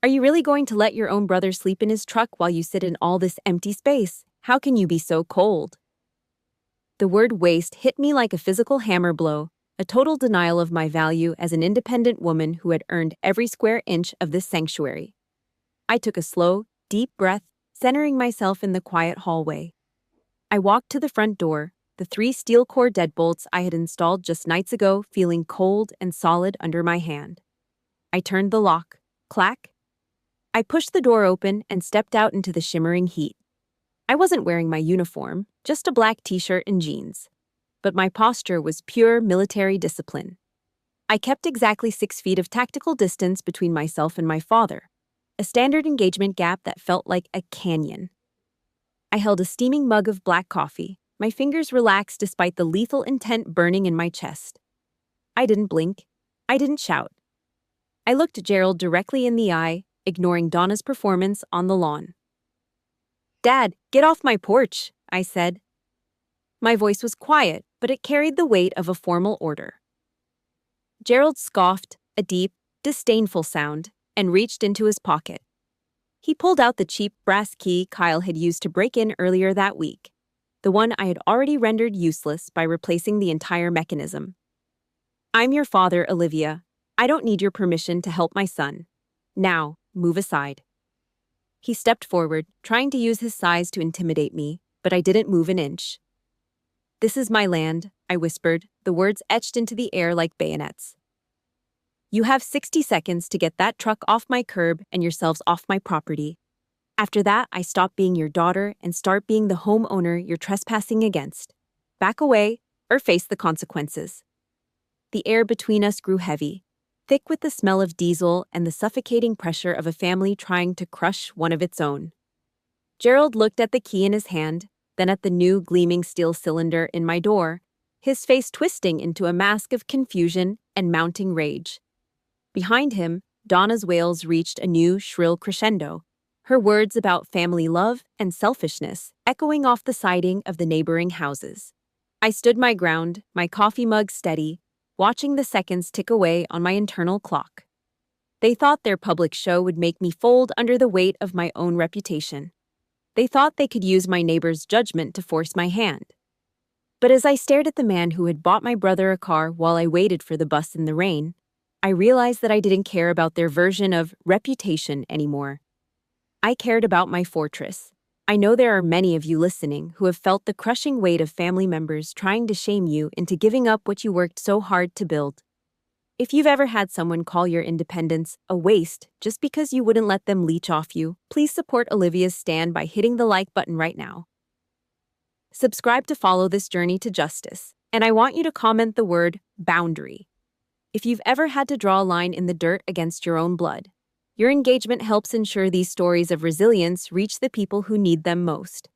Are you really going to let your own brother sleep in his truck while you sit in all this empty space? How can you be so cold?" The word waste hit me like a physical hammer blow, a total denial of my value as an independent woman who had earned every square inch of this sanctuary. I took a slow, deep breath, centering myself in the quiet hallway. I walked to the front door, the 3 steel core deadbolts I had installed just nights ago feeling cold and solid under my hand. I turned the lock. Clack. I pushed the door open and stepped out into the shimmering heat. I wasn't wearing my uniform, just a black t-shirt and jeans. But my posture was pure military discipline. I kept exactly 6 feet of tactical distance between myself and my father, a standard engagement gap that felt like a canyon. I held a steaming mug of black coffee, my fingers relaxed despite the lethal intent burning in my chest. I didn't blink. I didn't shout. I looked Gerald directly in the eye, ignoring Donna's performance on the lawn. "Dad, get off my porch," I said. My voice was quiet, but it carried the weight of a formal order. Gerald scoffed, a deep, disdainful sound, and reached into his pocket. He pulled out the cheap brass key Kyle had used to break in earlier that week, the one I had already rendered useless by replacing the entire mechanism. "I'm your father, Olivia. I don't need your permission to help my son. Now, move aside." He stepped forward, trying to use his size to intimidate me, but I didn't move an inch. "This is my land," I whispered, the words etched into the air like bayonets. "You have 60 seconds to get that truck off my curb and yourselves off my property. After that, I stop being your daughter and start being the homeowner you're trespassing against. Back away or face the consequences." The air between us grew heavy, thick with the smell of diesel and the suffocating pressure of a family trying to crush one of its own. Gerald looked at the key in his hand, then at the new gleaming steel cylinder in my door, his face twisting into a mask of confusion and mounting rage. Behind him, Donna's wails reached a new shrill crescendo, her words about family love and selfishness echoing off the siding of the neighboring houses. I stood my ground, my coffee mug steady, watching the seconds tick away on my internal clock. They thought their public show would make me fold under the weight of my own reputation. They thought they could use my neighbor's judgment to force my hand. But as I stared at the man who had bought my brother a car while I waited for the bus in the rain, I realized that I didn't care about their version of reputation anymore. I cared about my fortress. I know there are many of you listening who have felt the crushing weight of family members trying to shame you into giving up what you worked so hard to build. If you've ever had someone call your independence a waste just because you wouldn't let them leech off you, please support Olivia's stand by hitting the like button right now. Subscribe to follow this journey to justice, and I want you to comment the word boundary. If you've ever had to draw a line in the dirt against your own blood, your engagement helps ensure these stories of resilience reach the people who need them most.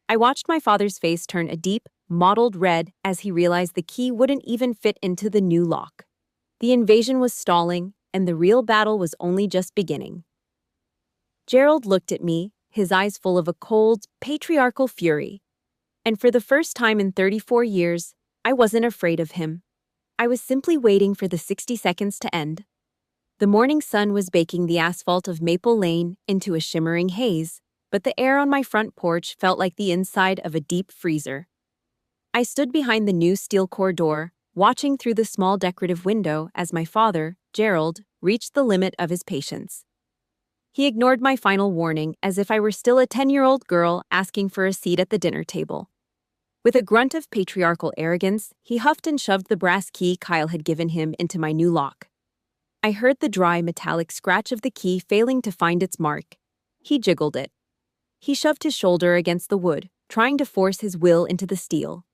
I watched my father's face turn a deep, mottled red as he realized the key wouldn't even fit into the new lock. The invasion was stalling, and the real battle was only just beginning. Gerald looked at me, his eyes full of a cold, patriarchal fury. And for the first time in 34 years, I wasn't afraid of him. I was simply waiting for the 60 seconds to end. The morning sun was baking the asphalt of Maple Lane into a shimmering haze, but the air on my front porch felt like the inside of a deep freezer. I stood behind the new steel core door, watching through the small decorative window as my father, Gerald, reached the limit of his patience. He ignored my final warning as if I were still a 10-year-old girl asking for a seat at the dinner table. With a grunt of patriarchal arrogance, he huffed and shoved the brass key Kyle had given him into my new lock. I heard the dry, metallic scratch of the key failing to find its mark. He jiggled it. He shoved his shoulder against the wood, trying to force his will into the steel.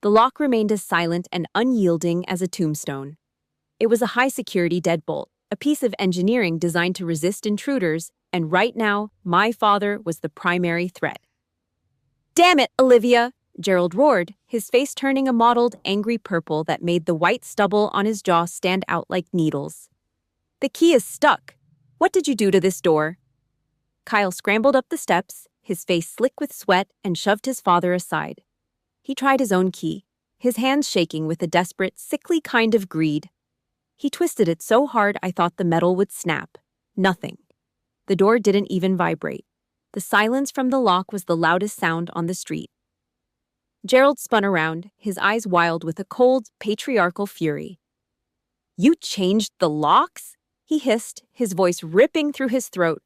The lock remained as silent and unyielding as a tombstone. It was a high-security deadbolt, a piece of engineering designed to resist intruders, and right now, my father was the primary threat. "Damn it, Olivia!" Gerald roared, his face turning a mottled, angry purple that made the white stubble on his jaw stand out like needles. "The key is stuck. What did you do to this door?" Kyle scrambled up the steps, his face slick with sweat, and shoved his father aside. He tried his own key, his hands shaking with a desperate, sickly kind of greed. He twisted it so hard I thought the metal would snap. Nothing. The door didn't even vibrate. The silence from the lock was the loudest sound on the street. Gerald spun around, his eyes wild with a cold, patriarchal fury. "You changed the locks?" he hissed, his voice ripping through his throat.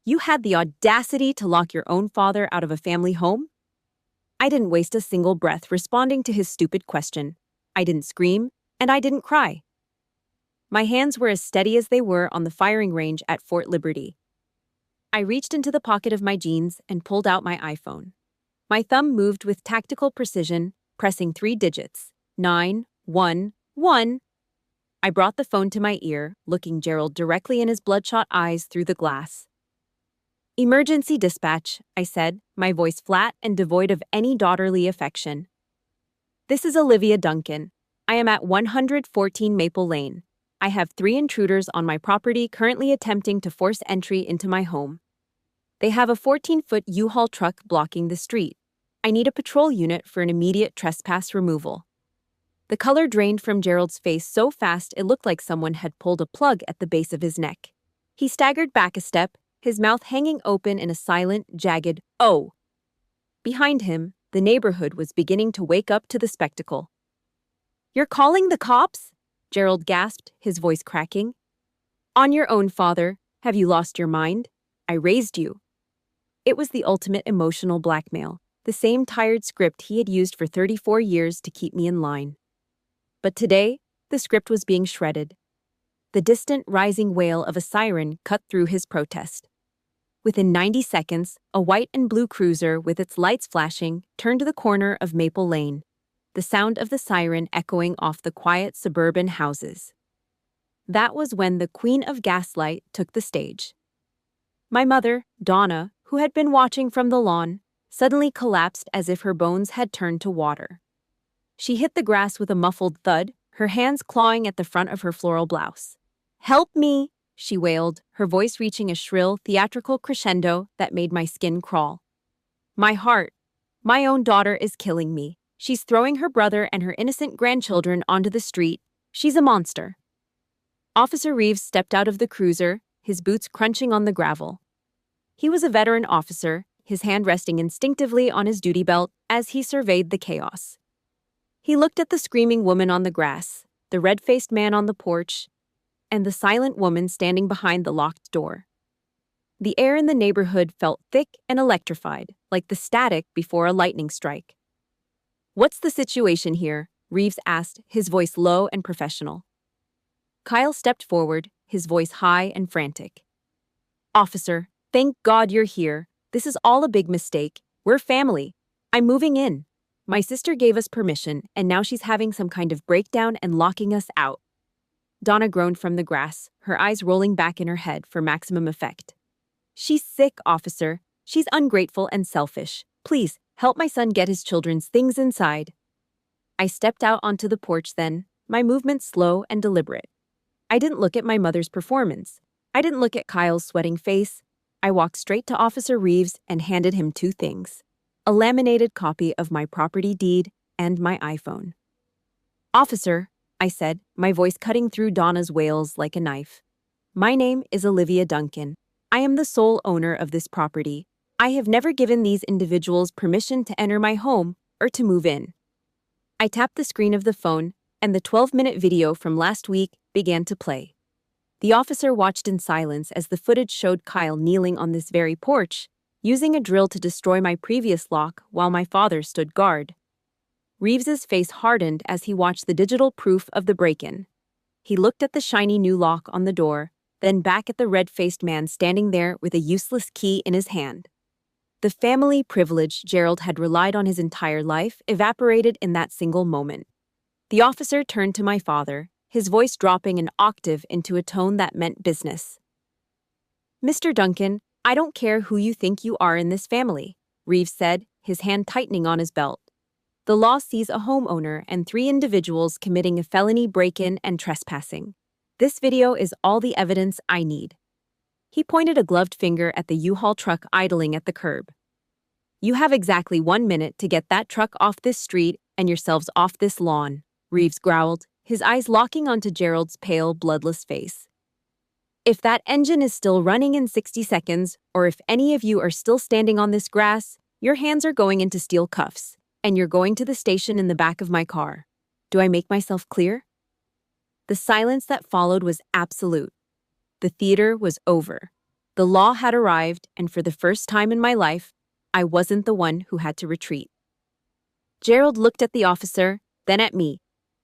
You had the audacity to lock your own father out of a family home? I didn't waste a single breath responding to his stupid question. I didn't scream, and I didn't cry. My hands were as steady as they were on the firing range at Fort Liberty. I reached into the pocket of my jeans and pulled out my iPhone. My thumb moved with tactical precision, pressing 3 digits. 911. I brought the phone to my ear, looking Gerald directly in his bloodshot eyes through the glass. Emergency dispatch, I said, my voice flat and devoid of any daughterly affection. This is Olivia Duncan. I am at 114 Maple Lane. I have 3 intruders on my property currently attempting to force entry into my home. They have a 14-foot U-Haul truck blocking the street. I need a patrol unit for an immediate trespass removal. The color drained from Gerald's face so fast it looked like someone had pulled a plug at the base of his neck. He staggered back a step, his mouth hanging open in a silent, jagged "Oh!" Behind him, the neighborhood was beginning to wake up to the spectacle. "You're calling the cops?" Gerald gasped, his voice cracking. "On your own, father. Have you lost your mind? I raised you." It was the ultimate emotional blackmail, the same tired script he had used for 34 years to keep me in line. But today, the script was being shredded. The distant, rising wail of a siren cut through his protest. Within 90 seconds, a white and blue cruiser with its lights flashing turned the corner of Maple Lane, the sound of the siren echoing off the quiet suburban houses. That was when the Queen of Gaslight took the stage. My mother, Donna, who had been watching from the lawn, suddenly collapsed as if her bones had turned to water. She hit the grass with a muffled thud, her hands clawing at the front of her floral blouse. "Help me!" she wailed, her voice reaching a shrill, theatrical crescendo that made my skin crawl. "My heart. My own daughter is killing me. She's throwing her brother and her innocent grandchildren onto the street. She's a monster." Officer Reeves stepped out of the cruiser, his boots crunching on the gravel. He was a veteran officer, his hand resting instinctively on his duty belt as he surveyed the chaos. He looked at the screaming woman on the grass, the red-faced man on the porch, and the silent woman standing behind the locked door. The air in the neighborhood felt thick and electrified, like the static before a lightning strike. "What's the situation here?" Reeves asked, his voice low and professional. Kyle stepped forward, his voice high and frantic. "Officer, thank God you're here. This is all a big mistake. We're family. I'm moving in. My sister gave us permission, and now she's having some kind of breakdown and locking us out." Donna groaned from the grass, her eyes rolling back in her head for maximum effect. "She's sick, officer. She's ungrateful and selfish. Please, help my son get his children's things inside." I stepped out onto the porch then, my movements slow and deliberate. I didn't look at my mother's performance. I didn't look at Kyle's sweating face. I walked straight to Officer Reeves and handed him 2 things: a laminated copy of my property deed and my iPhone. "Officer," I said, my voice cutting through Donna's wails like a knife. "My name is Olivia Duncan. I am the sole owner of this property. I have never given these individuals permission to enter my home or to move in." I tapped the screen of the phone, and the 12-minute video from last week began to play. The officer watched in silence as the footage showed Kyle kneeling on this very porch, using a drill to destroy my previous lock while my father stood guard. Reeves's face hardened as he watched the digital proof of the break-in. He looked at the shiny new lock on the door, then back at the red-faced man standing there with a useless key in his hand. The family privilege Gerald had relied on his entire life evaporated in that single moment. The officer turned to my father, his voice dropping an octave into a tone that meant business. "Mr. Duncan, I don't care who you think you are in this family," Reeves said, his hand tightening on his belt. "The law sees a homeowner and 3 individuals committing a felony break-in and trespassing. This video is all the evidence I need." He pointed a gloved finger at the U-Haul truck idling at the curb. "You have exactly 1 minute to get that truck off this street and yourselves off this lawn," Reeves growled, his eyes locking onto Gerald's pale, bloodless face. "If that engine is still running in 60 seconds, or if any of you are still standing on this grass, your hands are going into steel cuffs, and you're going to the station in the back of my car. Do I make myself clear?" The silence that followed was absolute. The theater was over. The law had arrived, and for the first time in my life, I wasn't the one who had to retreat. Gerald looked at the officer, then at me,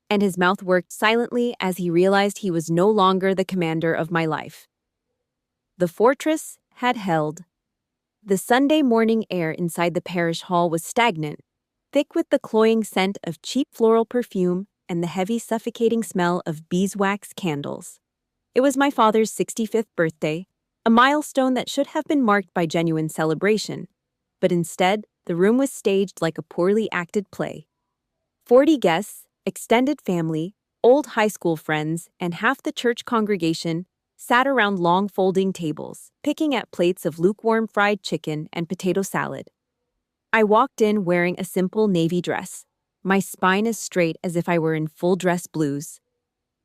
and his mouth worked silently as he realized he was no longer the commander of my life. The fortress had held. The Sunday morning air inside the parish hall was stagnant, thick with the cloying scent of cheap floral perfume and the heavy suffocating smell of beeswax candles. It was my father's 65th birthday, a milestone that should have been marked by genuine celebration, but instead, the room was staged like a poorly acted play. 40 guests, extended family, old high school friends, and half the church congregation sat around long folding tables, picking at plates of lukewarm fried chicken and potato salad. I walked in wearing a simple navy dress, my spine as straight as if I were in full dress blues.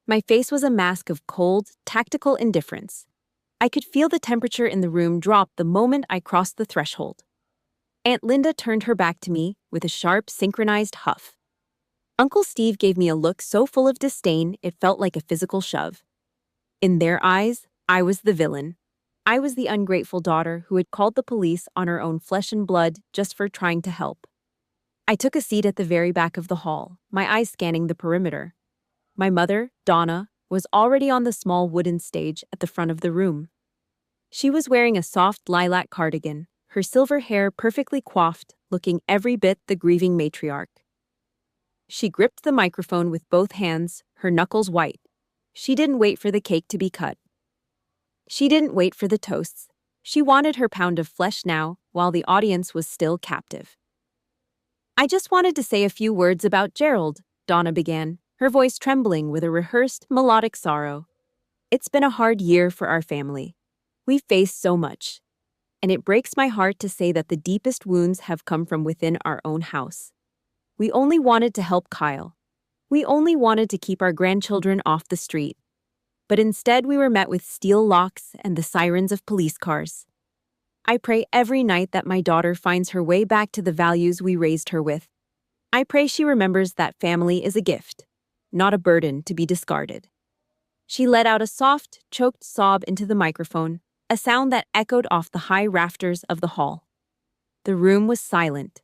My face was a mask of cold, tactical indifference. I could feel the temperature in the room drop the moment I crossed the threshold. Aunt Linda turned her back to me with a sharp, synchronized huff. Uncle Steve gave me a look so full of disdain it felt like a physical shove. In their eyes, I was the villain. I was the ungrateful daughter who had called the police on her own flesh and blood just for trying to help. I took a seat at the very back of the hall, my eyes scanning the perimeter. My mother, Donna, was already on the small wooden stage at the front of the room. She was wearing a soft lilac cardigan, her silver hair perfectly coiffed, looking every bit the grieving matriarch. She gripped the microphone with both hands, her knuckles white. She didn't wait for the cake to be cut. She didn't wait for the toasts. She wanted her pound of flesh now, while the audience was still captive. I just wanted to say a few words about Gerald, Donna began, her voice trembling with a rehearsed, melodic sorrow. It's been a hard year for our family. We've faced so much. And it breaks my heart to say that the deepest wounds have come from within our own house. We only wanted to help Kyle. We only wanted to keep our grandchildren off the street. But instead we were met with steel locks and the sirens of police cars. I pray every night that my daughter finds her way back to the values we raised her with. I pray she remembers that family is a gift, not a burden to be discarded. She let out a soft, choked sob into the microphone, a sound that echoed off the high rafters of the hall. The room was silent,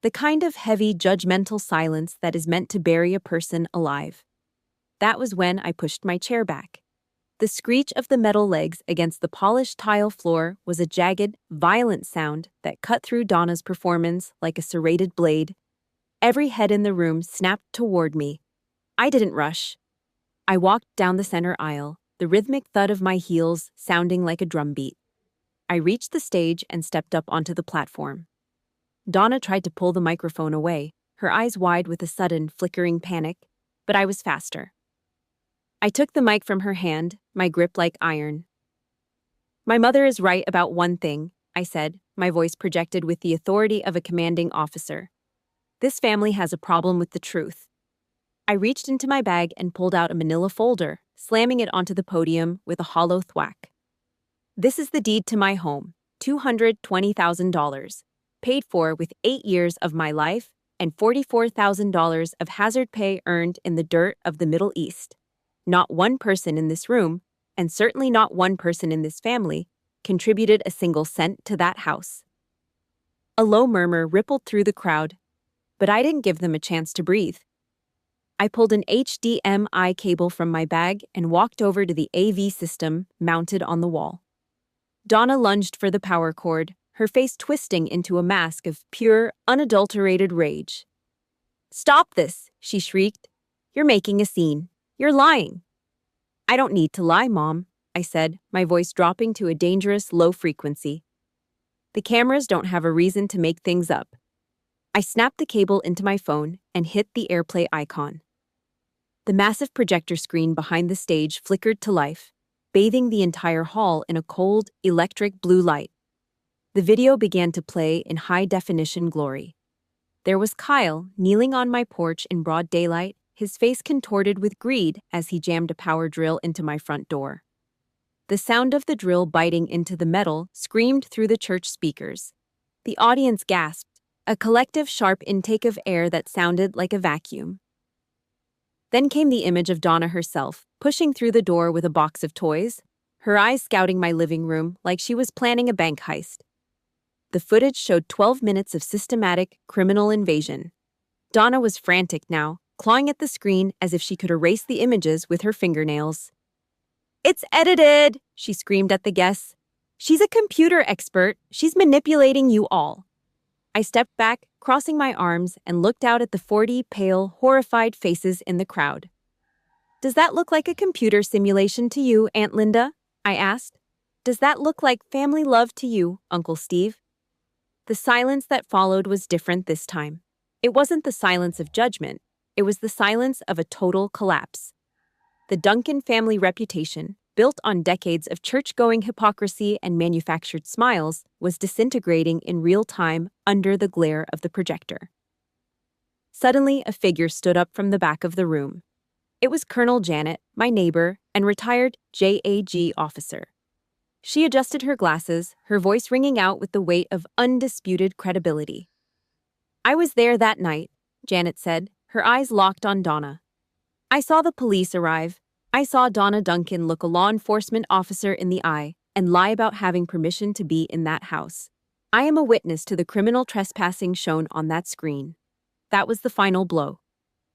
the kind of heavy, judgmental silence that is meant to bury a person alive. That was when I pushed my chair back. The screech of the metal legs against the polished tile floor was a jagged, violent sound that cut through Donna's performance like a serrated blade. Every head in the room snapped toward me. I didn't rush. I walked down the center aisle, the rhythmic thud of my heels sounding like a drumbeat. I reached the stage and stepped up onto the platform. Donna tried to pull the microphone away, her eyes wide with a sudden, flickering panic, but I was faster. I took the mic from her hand, my grip like iron. My mother is right about one thing, I said, my voice projected with the authority of a commanding officer. This family has a problem with the truth. I reached into my bag and pulled out a manila folder, slamming it onto the podium with a hollow thwack. This is the deed to my home, $220,000, paid for with 8 years of my life and $44,000 of hazard pay earned in the dirt of the Middle East. Not one person in this room, and certainly not one person in this family, contributed a single cent to that house. A low murmur rippled through the crowd, but I didn't give them a chance to breathe. I pulled an HDMI cable from my bag and walked over to the AV system mounted on the wall. Donna lunged for the power cord, her face twisting into a mask of pure, unadulterated rage. "Stop this!" she shrieked. "You're making a scene. You're lying." "I don't need to lie, Mom," I said, my voice dropping to a dangerous low frequency. "The cameras don't have a reason to make things up." I snapped the cable into my phone and hit the AirPlay icon. The massive projector screen behind the stage flickered to life, bathing the entire hall in a cold, electric blue light. The video began to play in high-definition glory. There was Kyle kneeling on my porch in broad daylight, his face contorted with greed as he jammed a power drill into my front door. The sound of the drill biting into the metal screamed through the church speakers. The audience gasped, a collective sharp intake of air that sounded like a vacuum. Then came the image of Donna herself, pushing through the door with a box of toys, her eyes scouting my living room like she was planning a bank heist. The footage showed 12 minutes of systematic criminal invasion. Donna was frantic now, clawing at the screen as if she could erase the images with her fingernails. "It's edited!" she screamed at the guests. "She's a computer expert. She's manipulating you all." I stepped back, crossing my arms, and looked out at the 40 pale, horrified faces in the crowd. "Does that look like a computer simulation to you, Aunt Linda?" I asked. "Does that look like family love to you, Uncle Steve?" The silence that followed was different this time. It wasn't the silence of judgment. It was the silence of a total collapse. The Duncan family reputation, built on decades of church-going hypocrisy and manufactured smiles, was disintegrating in real time under the glare of the projector. Suddenly, a figure stood up from the back of the room. It was Colonel Janet, my neighbor and retired JAG officer. She adjusted her glasses, her voice ringing out with the weight of undisputed credibility. "I was there that night," Janet said, her eyes locked on Donna. "I saw the police arrive. I saw Donna Duncan look a law enforcement officer in the eye and lie about having permission to be in that house. I am a witness to the criminal trespassing shown on that screen." That was the final blow.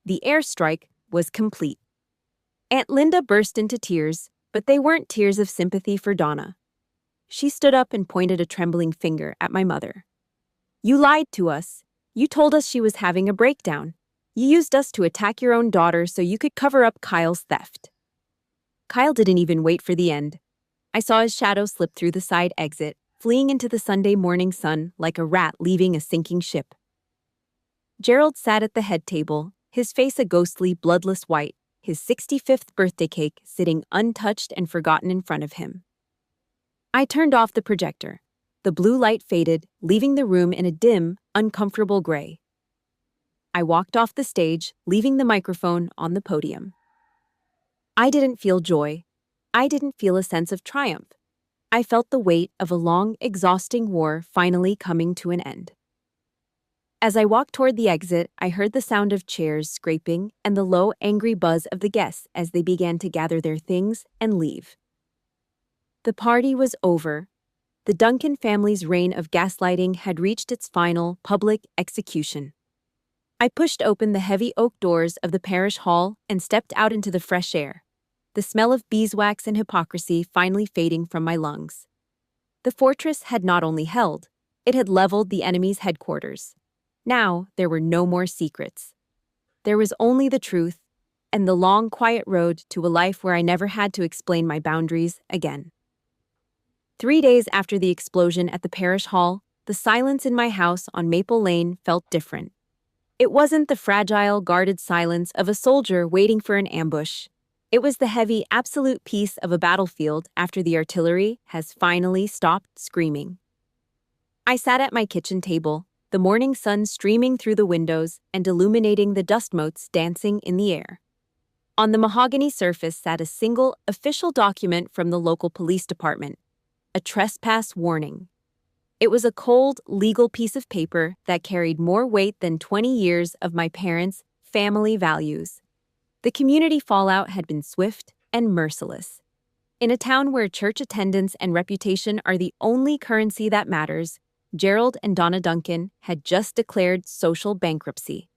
The airstrike was complete. Aunt Linda burst into tears, but they weren't tears of sympathy for Donna. She stood up and pointed a trembling finger at my mother. "You lied to us. You told us she was having a breakdown. You used us to attack your own daughter so you could cover up Kyle's theft." Kyle didn't even wait for the end. I saw his shadow slip through the side exit, fleeing into the Sunday morning sun like a rat leaving a sinking ship. Gerald sat at the head table, his face a ghostly, bloodless white, his 65th birthday cake sitting untouched and forgotten in front of him. I turned off the projector. The blue light faded, leaving the room in a dim, uncomfortable gray. I walked off the stage, leaving the microphone on the podium. I didn't feel joy. I didn't feel a sense of triumph. I felt the weight of a long, exhausting war finally coming to an end. As I walked toward the exit, I heard the sound of chairs scraping and the low, angry buzz of the guests as they began to gather their things and leave. The party was over. The Duncan family's reign of gaslighting had reached its final, public execution. I pushed open the heavy oak doors of the parish hall and stepped out into the fresh air, the smell of beeswax and hypocrisy finally fading from my lungs. The fortress had not only held, it had leveled the enemy's headquarters. Now there were no more secrets. There was only the truth and the long, quiet road to a life where I never had to explain my boundaries again. 3 days after the explosion at the parish hall, the silence in my house on Maple Lane felt different. It wasn't the fragile, guarded silence of a soldier waiting for an ambush. It was the heavy, absolute peace of a battlefield after the artillery has finally stopped screaming. I sat at my kitchen table, the morning sun streaming through the windows and illuminating the dust motes dancing in the air. On the mahogany surface sat a single official document from the local police department, a trespass warning. It was a cold, legal piece of paper that carried more weight than 20 years of my parents' family values. The community fallout had been swift and merciless. In a town where church attendance and reputation are the only currency that matters, Gerald and Donna Duncan had just declared social bankruptcy.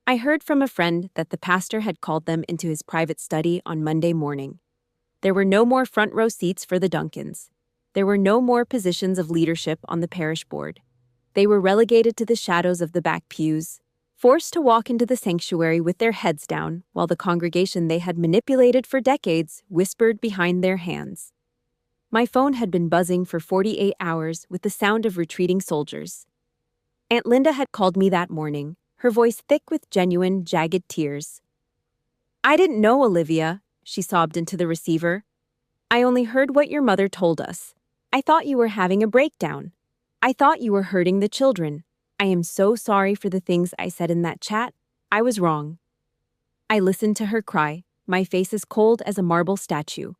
I heard from a friend that the pastor had called them into his private study on Monday morning. There were no more front row seats for the Duncans. There were no more positions of leadership on the parish board. They were relegated to the shadows of the back pews, forced to walk into the sanctuary with their heads down while the congregation they had manipulated for decades whispered behind their hands. My phone had been buzzing for 48 hours with the sound of retreating soldiers. Aunt Linda had called me that morning, her voice thick with genuine, jagged tears. "I didn't know, Olivia," she sobbed into the receiver. "I only heard what your mother told us. I thought you were having a breakdown. I thought you were hurting the children. I am so sorry for the things I said in that chat. I was wrong." I listened to her cry, my face as cold as a marble statue.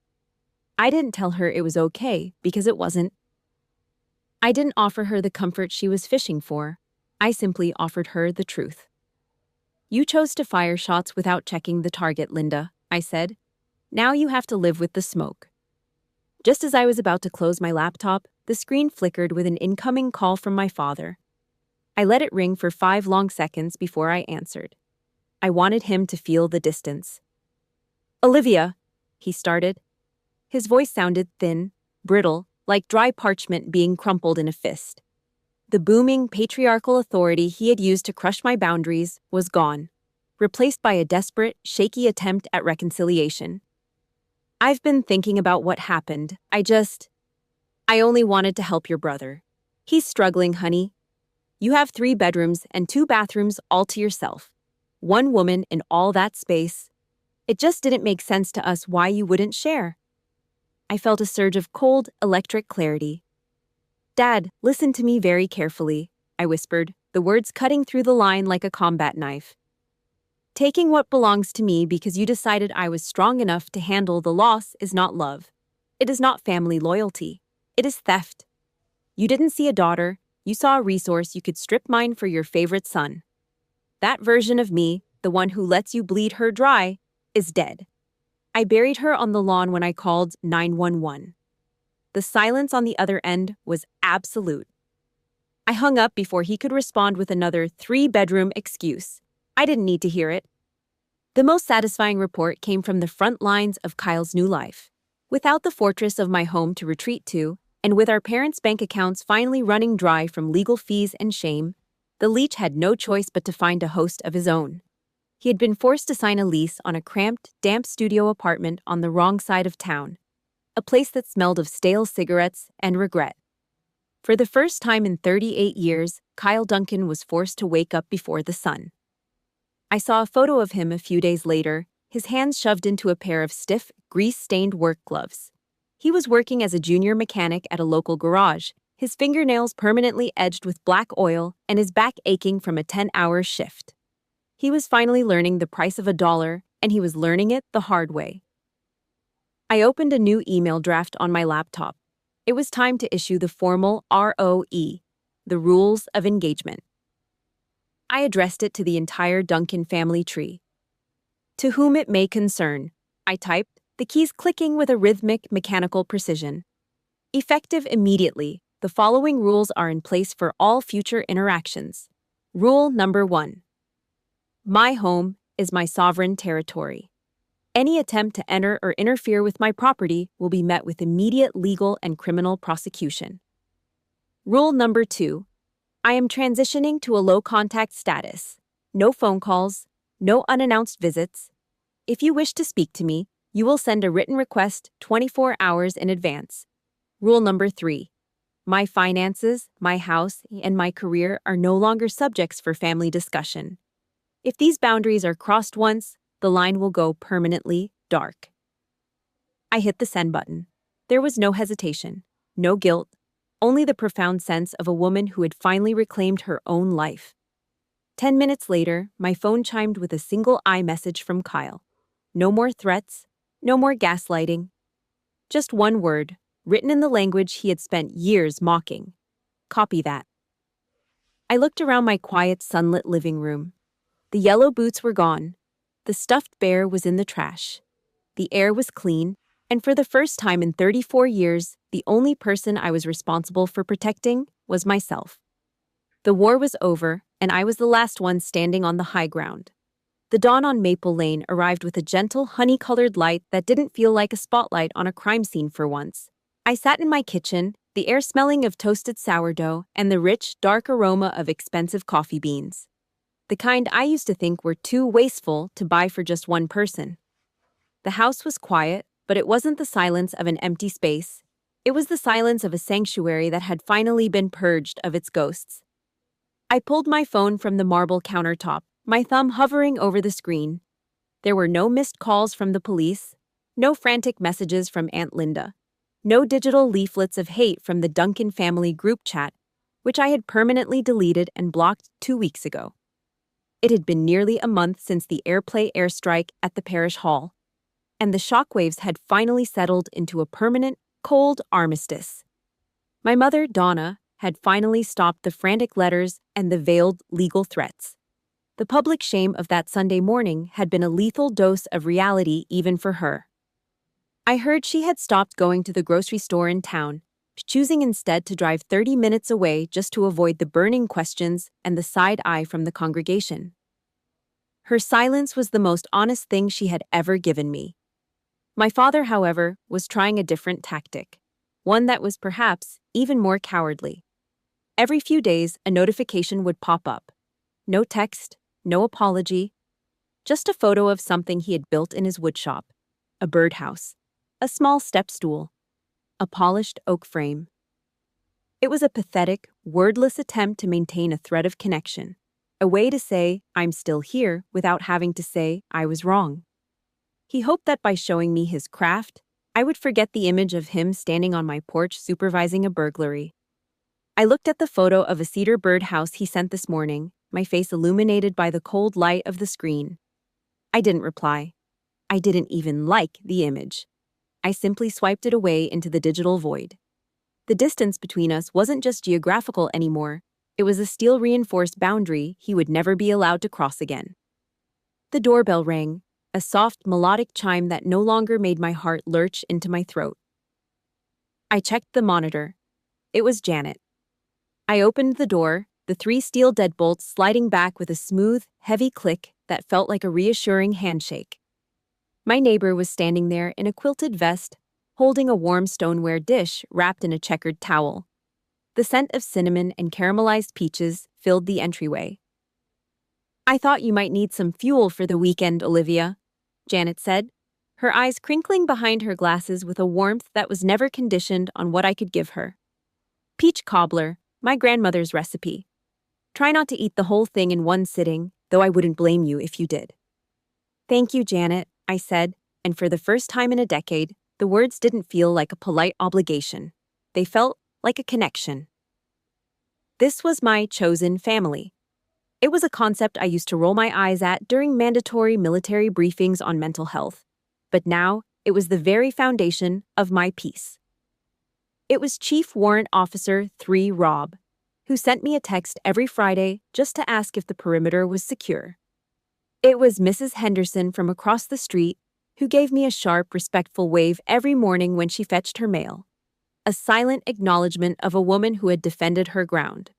I didn't tell her it was okay because it wasn't. I didn't offer her the comfort she was fishing for. I simply offered her the truth. "You chose to fire shots without checking the target, Linda," I said. "Now you have to live with the smoke." Just as I was about to close my laptop, the screen flickered with an incoming call from my father. I let it ring for 5 long seconds before I answered. I wanted him to feel the distance. "Olivia," he started. His voice sounded thin, brittle, like dry parchment being crumpled in a fist. The booming, patriarchal authority he had used to crush my boundaries was gone, replaced by a desperate, shaky attempt at reconciliation. "I've been thinking about what happened. I only wanted to help your brother. He's struggling, honey. You have 3 bedrooms and 2 bathrooms all to yourself. 1 woman in all that space. It just didn't make sense to us why you wouldn't share." I felt a surge of cold, electric clarity. "Dad, listen to me very carefully," I whispered, the words cutting through the line like a combat knife. "Taking what belongs to me because you decided I was strong enough to handle the loss is not love. It is not family loyalty. It is theft. You didn't see a daughter, you saw a resource you could strip mine for your favorite son. That version of me, the one who lets you bleed her dry, is dead. I buried her on the lawn when I called 911. The silence on the other end was absolute. I hung up before he could respond with another 3-bedroom excuse. I didn't need to hear it. The most satisfying report came from the front lines of Kyle's new life. Without the fortress of my home to retreat to, and with our parents' bank accounts finally running dry from legal fees and shame, the leech had no choice but to find a host of his own. He had been forced to sign a lease on a cramped, damp studio apartment on the wrong side of town, a place that smelled of stale cigarettes and regret. For the first time in 38 years, Kyle Duncan was forced to wake up before the sun. I saw a photo of him a few days later, his hands shoved into a pair of stiff, grease-stained work gloves. He was working as a junior mechanic at a local garage, his fingernails permanently edged with black oil and his back aching from a 10-hour shift. He was finally learning the price of $1, and he was learning it the hard way. I opened a new email draft on my laptop. It was time to issue the formal ROE, the Rules of Engagement. I addressed it to the entire Duncan family tree. "To whom it may concern," I typed, the keys clicking with a rhythmic, mechanical precision. "Effective immediately, the following rules are in place for all future interactions. Rule number 1. My home is my sovereign territory. Any attempt to enter or interfere with my property will be met with immediate legal and criminal prosecution. Rule number 2. I am transitioning to a low-contact status. No phone calls, no unannounced visits. If you wish to speak to me, you will send a written request 24 hours in advance. Rule number 3. My finances, my house, and my career are no longer subjects for family discussion. If these boundaries are crossed once, the line will go permanently dark." I hit the send button. There was no hesitation, no guilt, only the profound sense of a woman who had finally reclaimed her own life. 10 minutes later, my phone chimed with a single iMessage from Kyle. No more threats, no more gaslighting. Just one word, written in the language he had spent years mocking. Copy that. I looked around my quiet, sunlit living room. The yellow boots were gone. The stuffed bear was in the trash. The air was clean, and for the first time in 34 years, the only person I was responsible for protecting was myself. The war was over, and I was the last one standing on the high ground. The dawn on Maple Lane arrived with a gentle, honey-colored light that didn't feel like a spotlight on a crime scene for once. I sat in my kitchen, the air smelling of toasted sourdough and the rich, dark aroma of expensive coffee beans. The kind I used to think were too wasteful to buy for just one person. The house was quiet, but it wasn't the silence of an empty space. It was the silence of a sanctuary that had finally been purged of its ghosts. I pulled my phone from the marble countertop, my thumb hovering over the screen. There were no missed calls from the police, no frantic messages from Aunt Linda, no digital leaflets of hate from the Duncan family group chat, which I had permanently deleted and blocked 2 weeks ago. It had been nearly a month since the airplay airstrike at the parish hall, and the shockwaves had finally settled into a permanent, cold armistice. My mother, Donna, had finally stopped the frantic letters and the veiled legal threats. The public shame of that Sunday morning had been a lethal dose of reality even for her. I heard she had stopped going to the grocery store in town, choosing instead to drive 30 minutes away just to avoid the burning questions and the side eye from the congregation. Her silence was the most honest thing she had ever given me. My father, however, was trying a different tactic, one that was perhaps even more cowardly. Every few days, a notification would pop up. No text, no apology, just a photo of something he had built in his woodshop, a birdhouse, a small step stool, a polished oak frame. It was a pathetic, wordless attempt to maintain a thread of connection, a way to say, I'm still here, without having to say, I was wrong. He hoped that by showing me his craft, I would forget the image of him standing on my porch supervising a burglary. I looked at the photo of a cedar birdhouse he sent this morning, my face illuminated by the cold light of the screen. I didn't reply. I didn't even like the image. I simply swiped it away into the digital void. The distance between us wasn't just geographical anymore. It was a steel-reinforced boundary he would never be allowed to cross again. The doorbell rang, a soft, melodic chime that no longer made my heart lurch into my throat. I checked the monitor. It was Janet. I opened the door, the 3 steel deadbolts sliding back with a smooth, heavy click that felt like a reassuring handshake. My neighbor was standing there in a quilted vest, holding a warm stoneware dish wrapped in a checkered towel. The scent of cinnamon and caramelized peaches filled the entryway. I thought you might need some fuel for the weekend, Olivia, Janet said, her eyes crinkling behind her glasses with a warmth that was never conditioned on what I could give her. Peach cobbler, my grandmother's recipe. Try not to eat the whole thing in one sitting, though I wouldn't blame you if you did. Thank you, Janet, I said, and for the first time in a decade, the words didn't feel like a polite obligation. They felt like a connection. This was my chosen family. It was a concept I used to roll my eyes at during mandatory military briefings on mental health, but now it was the very foundation of my peace. It was Chief Warrant Officer 3 Rob, who sent me a text every Friday just to ask if the perimeter was secure. It was Mrs. Henderson from across the street who gave me a sharp, respectful wave every morning when she fetched her mail, a silent acknowledgement of a woman who had defended her ground.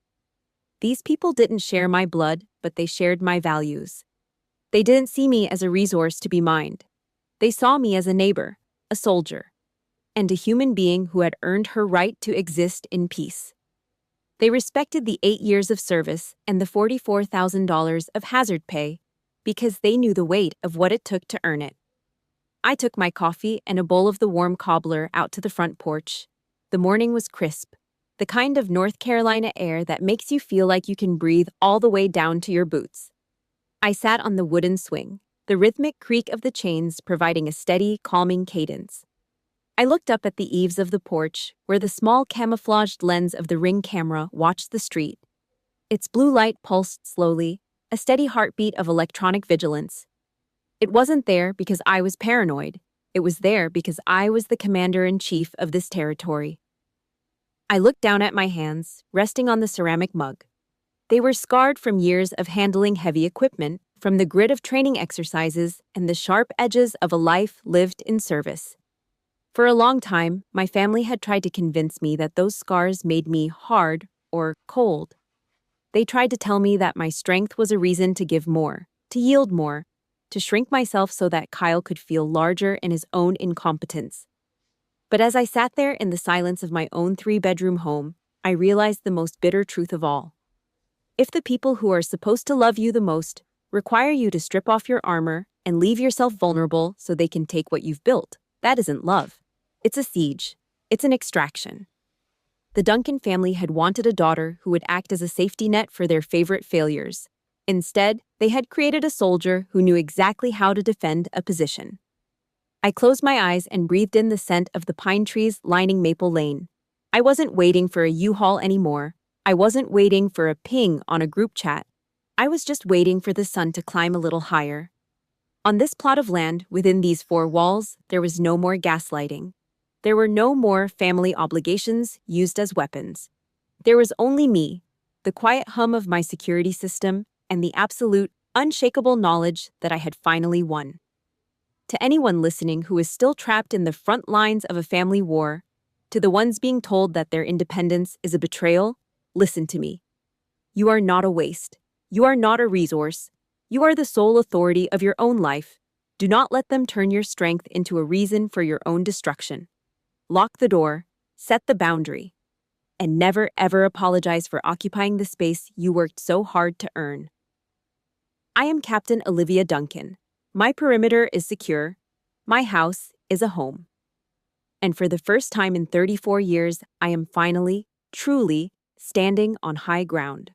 These people didn't share my blood, but they shared my values. They didn't see me as a resource to be mined. They saw me as a neighbor, a soldier, and a human being who had earned her right to exist in peace. They respected the 8 years of service and the $44,000 of hazard pay because they knew the weight of what it took to earn it. I took my coffee and a bowl of the warm cobbler out to the front porch. The morning was crisp, the kind of North Carolina air that makes you feel like you can breathe all the way down to your boots. I sat on the wooden swing, the rhythmic creak of the chains providing a steady, calming cadence. I looked up at the eaves of the porch, where the small camouflaged lens of the Ring camera watched the street. Its blue light pulsed slowly, a steady heartbeat of electronic vigilance. It wasn't there because I was paranoid. It was there because I was the commander-in-chief of this territory. I looked down at my hands, resting on the ceramic mug. They were scarred from years of handling heavy equipment, from the grit of training exercises and the sharp edges of a life lived in service. For a long time, my family had tried to convince me that those scars made me hard or cold. They tried to tell me that my strength was a reason to give more, to yield more, to shrink myself so that Kyle could feel larger in his own incompetence. But as I sat there in the silence of my own 3-bedroom home, I realized the most bitter truth of all. If the people who are supposed to love you the most require you to strip off your armor and leave yourself vulnerable so they can take what you've built, that isn't love. It's a siege. It's an extraction. The Duncan family had wanted a daughter who would act as a safety net for their favorite failures. Instead, they had created a soldier who knew exactly how to defend a position. I closed my eyes and breathed in the scent of the pine trees lining Maple Lane. I wasn't waiting for a U-Haul anymore. I wasn't waiting for a ping on a group chat. I was just waiting for the sun to climb a little higher. On this plot of land, within these 4 walls, there was no more gaslighting. There were no more family obligations used as weapons. There was only me, the quiet hum of my security system, and the absolute, unshakable knowledge that I had finally won. To anyone listening who is still trapped in the front lines of a family war, to the ones being told that their independence is a betrayal, listen to me. You are not a waste. You are not a resource. You are the sole authority of your own life. Do not let them turn your strength into a reason for your own destruction. Lock the door, set the boundary, and never ever apologize for occupying the space you worked so hard to earn. I am Captain Olivia Duncan. My perimeter is secure. My house is a home. And for the first time in 34 years, I am finally, truly, standing on high ground.